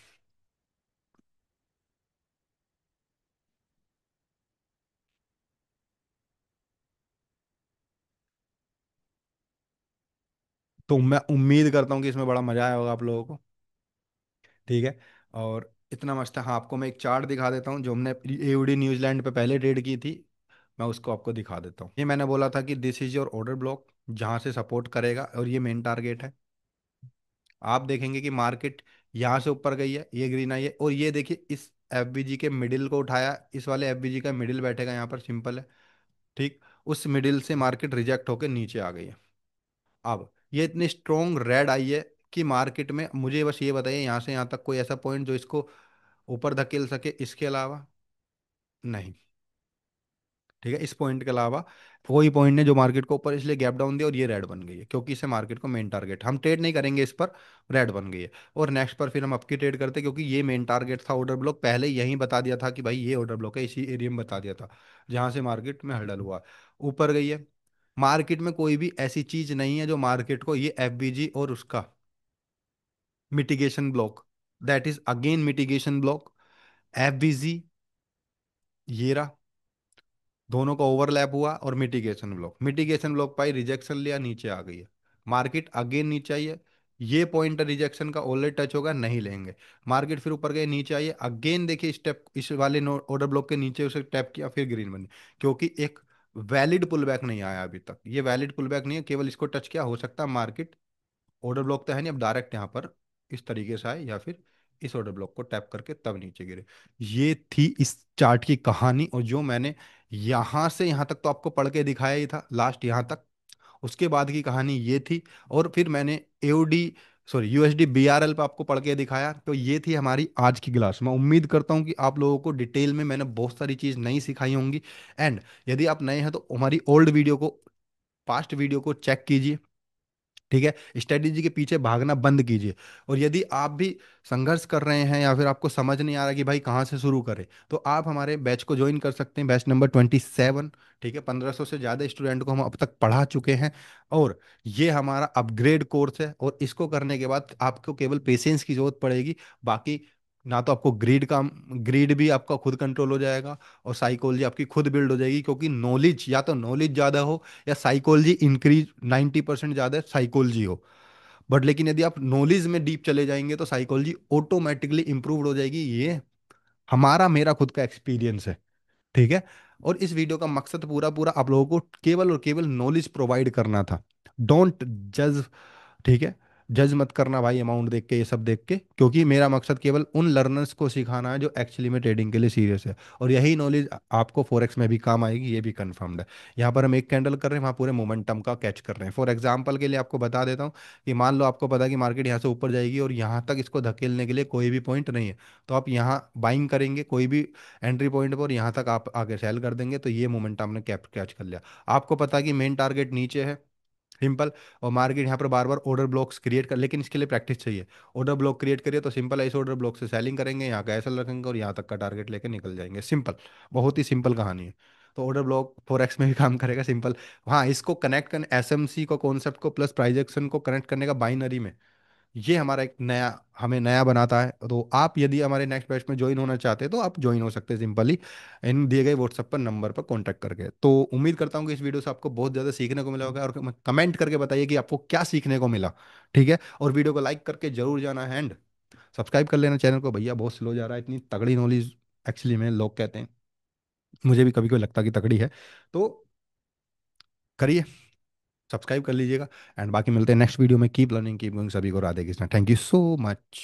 तो मैं उम्मीद करता हूँ कि इसमें बड़ा मजा आया होगा आप लोगों को। ठीक है, और इतना मस्त है। हाँ, आपको मैं एक चार्ट दिखा देता हूँ जो हमने एयूडी न्यूजीलैंड पे पहले ट्रेड की थी, मैं उसको आपको दिखा देता हूँ। ये मैंने बोला था कि this is your order block, जहाँ से सपोर्ट करेगा, और ये मेन टारगेट है। आप देखेंगे कि मार्केट यहाँ से ऊपर गई है, ये ग्रीन आई है, और ये देखिए इस एफबीजी के मिडिल को उठाया, इस वाले एफबीजी का मिडिल बैठेगा यहाँ पर, सिंपल है। ठीक, उस मिडिल से मार्केट रिजेक्ट होकर नीचे आ गई है। अब ये इतनी स्ट्रोंग रेड आई है कि मार्केट में, मुझे बस ये बताइए यहाँ से यहाँ तक कोई ऐसा पॉइंट जो इसको ऊपर धकेल सके, इसके अलावा नहीं। ठीक है, इस पॉइंट के अलावा कोई पॉइंट ने जो मार्केट को ऊपर इसलिए गैप डाउन दिया, और ये रेड बन गई है क्योंकि इसे मार्केट को मेन टारगेट, हम ट्रेड नहीं करेंगे इस पर, रेड बन गई है। और नेक्स्ट पर फिर हम अपकी ट्रेड करते, क्योंकि ये मेन टारगेट था ऑर्डर ब्लॉक, पहले यहीं बता दिया था कि भाई ये ऑर्डर ब्लॉक है, इसी एरिया में बता दिया था जहां से मार्केट में हल्डल हुआ, ऊपर गई है। मार्केट में कोई भी ऐसी चीज नहीं है जो मार्केट को ये एफबीजी और उसका mitigation block, that is again mitigation block, FBG, ये रहा, दोनों का ओवरलैप हुआ, और मिटिगेशन ब्लॉक, मिटिगेशन ब्लॉक पाई, रिजेक्शन लिया, नीचे आ गई है। मार्केट अगेन नीचे आई है, ये पॉइंट रिजेक्शन का ऑलरेडी टच होगा, नहीं लेंगे। मार्केट फिर ऊपर गए, नीचे आई है, अगेन देखिए स्टेप, इस वाले ऑर्डर ब्लॉक के नीचे उसे टैप किया, फिर ग्रीन बनी, क्योंकि एक वैलिड पुल बैक नहीं आया अभी तक, ये वैलिड पुल बैक नहीं है, केवल इसको टच किया, हो सकता है मार्केट, ऑर्डर ब्लॉक तो है नहीं, अब डायरेक्ट यहाँ पर इस तरीके से आए, या फिर इस ऑर्डर ब्लॉक को टैप करके तब नीचे गिरे। ये थी इस चार्ट की कहानी, और जो मैंने यहाँ से यहाँ तक तो आपको पढ़ के दिखाया ही था, लास्ट यहाँ तक, उसके बाद की कहानी ये थी। और फिर मैंने एओडी, सॉरी यूएसडी बीआरएल पे आपको पढ़ के दिखाया, तो ये थी हमारी आज की क्लास। मैं उम्मीद करता हूँ कि आप लोगों को डिटेल में मैंने बहुत सारी चीज़ नई सिखाई होंगी। एंड यदि आप नए हैं तो हमारी ओल्ड वीडियो को, पास्ट वीडियो को चेक कीजिए। ठीक है, स्ट्रेटेजी के पीछे भागना बंद कीजिए। और यदि आप भी संघर्ष कर रहे हैं, या फिर आपको समझ नहीं आ रहा कि भाई कहाँ से शुरू करें, तो आप हमारे बैच को ज्वाइन कर सकते हैं, बैच नंबर 27। ठीक है, 1500 से ज़्यादा स्टूडेंट को हम अब तक पढ़ा चुके हैं, और ये हमारा अपग्रेड कोर्स है। और इसको करने के बाद आपको केवल पेशेंस की जरूरत पड़ेगी, बाकी ना तो आपको ग्रीड भी आपका खुद कंट्रोल हो जाएगा, और साइकोलॉजी आपकी खुद बिल्ड हो जाएगी, क्योंकि नॉलेज, या तो नॉलेज ज़्यादा हो या साइकोलॉजी इंक्रीज, 90% ज़्यादा साइकोलॉजी हो। बट लेकिन यदि आप नॉलेज में डीप चले जाएंगे तो साइकोलॉजी ऑटोमेटिकली इंप्रूव हो जाएगी, ये हमारा मेरा खुद का एक्सपीरियंस है। ठीक है, और इस वीडियो का मकसद पूरा पूरा आप लोगों को केवल और केवल नॉलेज प्रोवाइड करना था। डोंट जज। ठीक है, जज मत करना भाई अमाउंट देख के, ये सब देख के, क्योंकि मेरा मकसद केवल उन लर्नर्स को सिखाना है जो एक्चुअली में ट्रेडिंग के लिए सीरियस है, और यही नॉलेज आपको फॉरेक्स में भी काम आएगी, ये भी कंफर्म्ड है। यहाँ पर हम एक कैंडल कर रहे हैं, वहाँ पूरे मोमेंटम का कैच कर रहे हैं। फॉर एग्जाम्पल के लिए आपको बता देता हूँ कि मान लो आपको पता है कि मार्केट यहाँ से ऊपर जाएगी, और यहाँ तक इसको धकेलने के लिए कोई भी पॉइंट नहीं है, तो आप यहाँ बाइंग करेंगे कोई भी एंट्री पॉइंट पर, और यहाँ तक आप आगे सेल कर देंगे, तो ये मोमेंटम ने कैप कैच कर लिया। आपको पता है कि मेन टारगेट नीचे है, सिंपल, और मार्केट यहाँ पर बार बार ऑर्डर ब्लॉक्स क्रिएट कर, लेकिन इसके लिए प्रैक्टिस चाहिए। ऑर्डर ब्लॉक क्रिएट करिए तो सिंपल है, इस ऑर्डर ब्लॉक से सेलिंग करेंगे, यहाँ का ऐसा रखेंगे, और यहाँ तक का टारगेट लेके निकल जाएंगे, सिंपल। बहुत ही सिंपल कहानी है। तो ऑर्डर ब्लॉक फॉरेक्स में भी काम करेगा, सिंपल। हाँ, इसको कनेक्ट करने, एसएमसी को, कॉन्सेप्ट को प्लस प्राइज एक्शन को कनेक्ट करने का बाइनरी में, ये हमारा एक नया, हमें नया बनाता है। तो आप यदि हमारे नेक्स्ट बैच में ज्वाइन होना चाहते हैं तो आप ज्वाइन हो सकते हैं, सिंपली इन दिए गए व्हाट्सएप पर नंबर पर कांटेक्ट करके। तो उम्मीद करता हूँ कि इस वीडियो से आपको बहुत ज़्यादा सीखने को मिला होगा, और कमेंट करके बताइए कि आपको क्या सीखने को मिला। ठीक है, और वीडियो को लाइक करके जरूर जाना है, एंड सब्सक्राइब कर लेना चैनल को भैया, बहुत स्लो जा रहा है, इतनी तगड़ी नॉलेज एक्चुअली में लोग कहते हैं, मुझे भी कभी कभी लगता कि तगड़ी है। तो करिए, सब्सक्राइब कर लीजिएगा। एंड बाकी मिलते हैं नेक्स्ट वीडियो में। कीप लर्निंग कीप गोइंग, सभी को Radhe Krishna, thank you so much.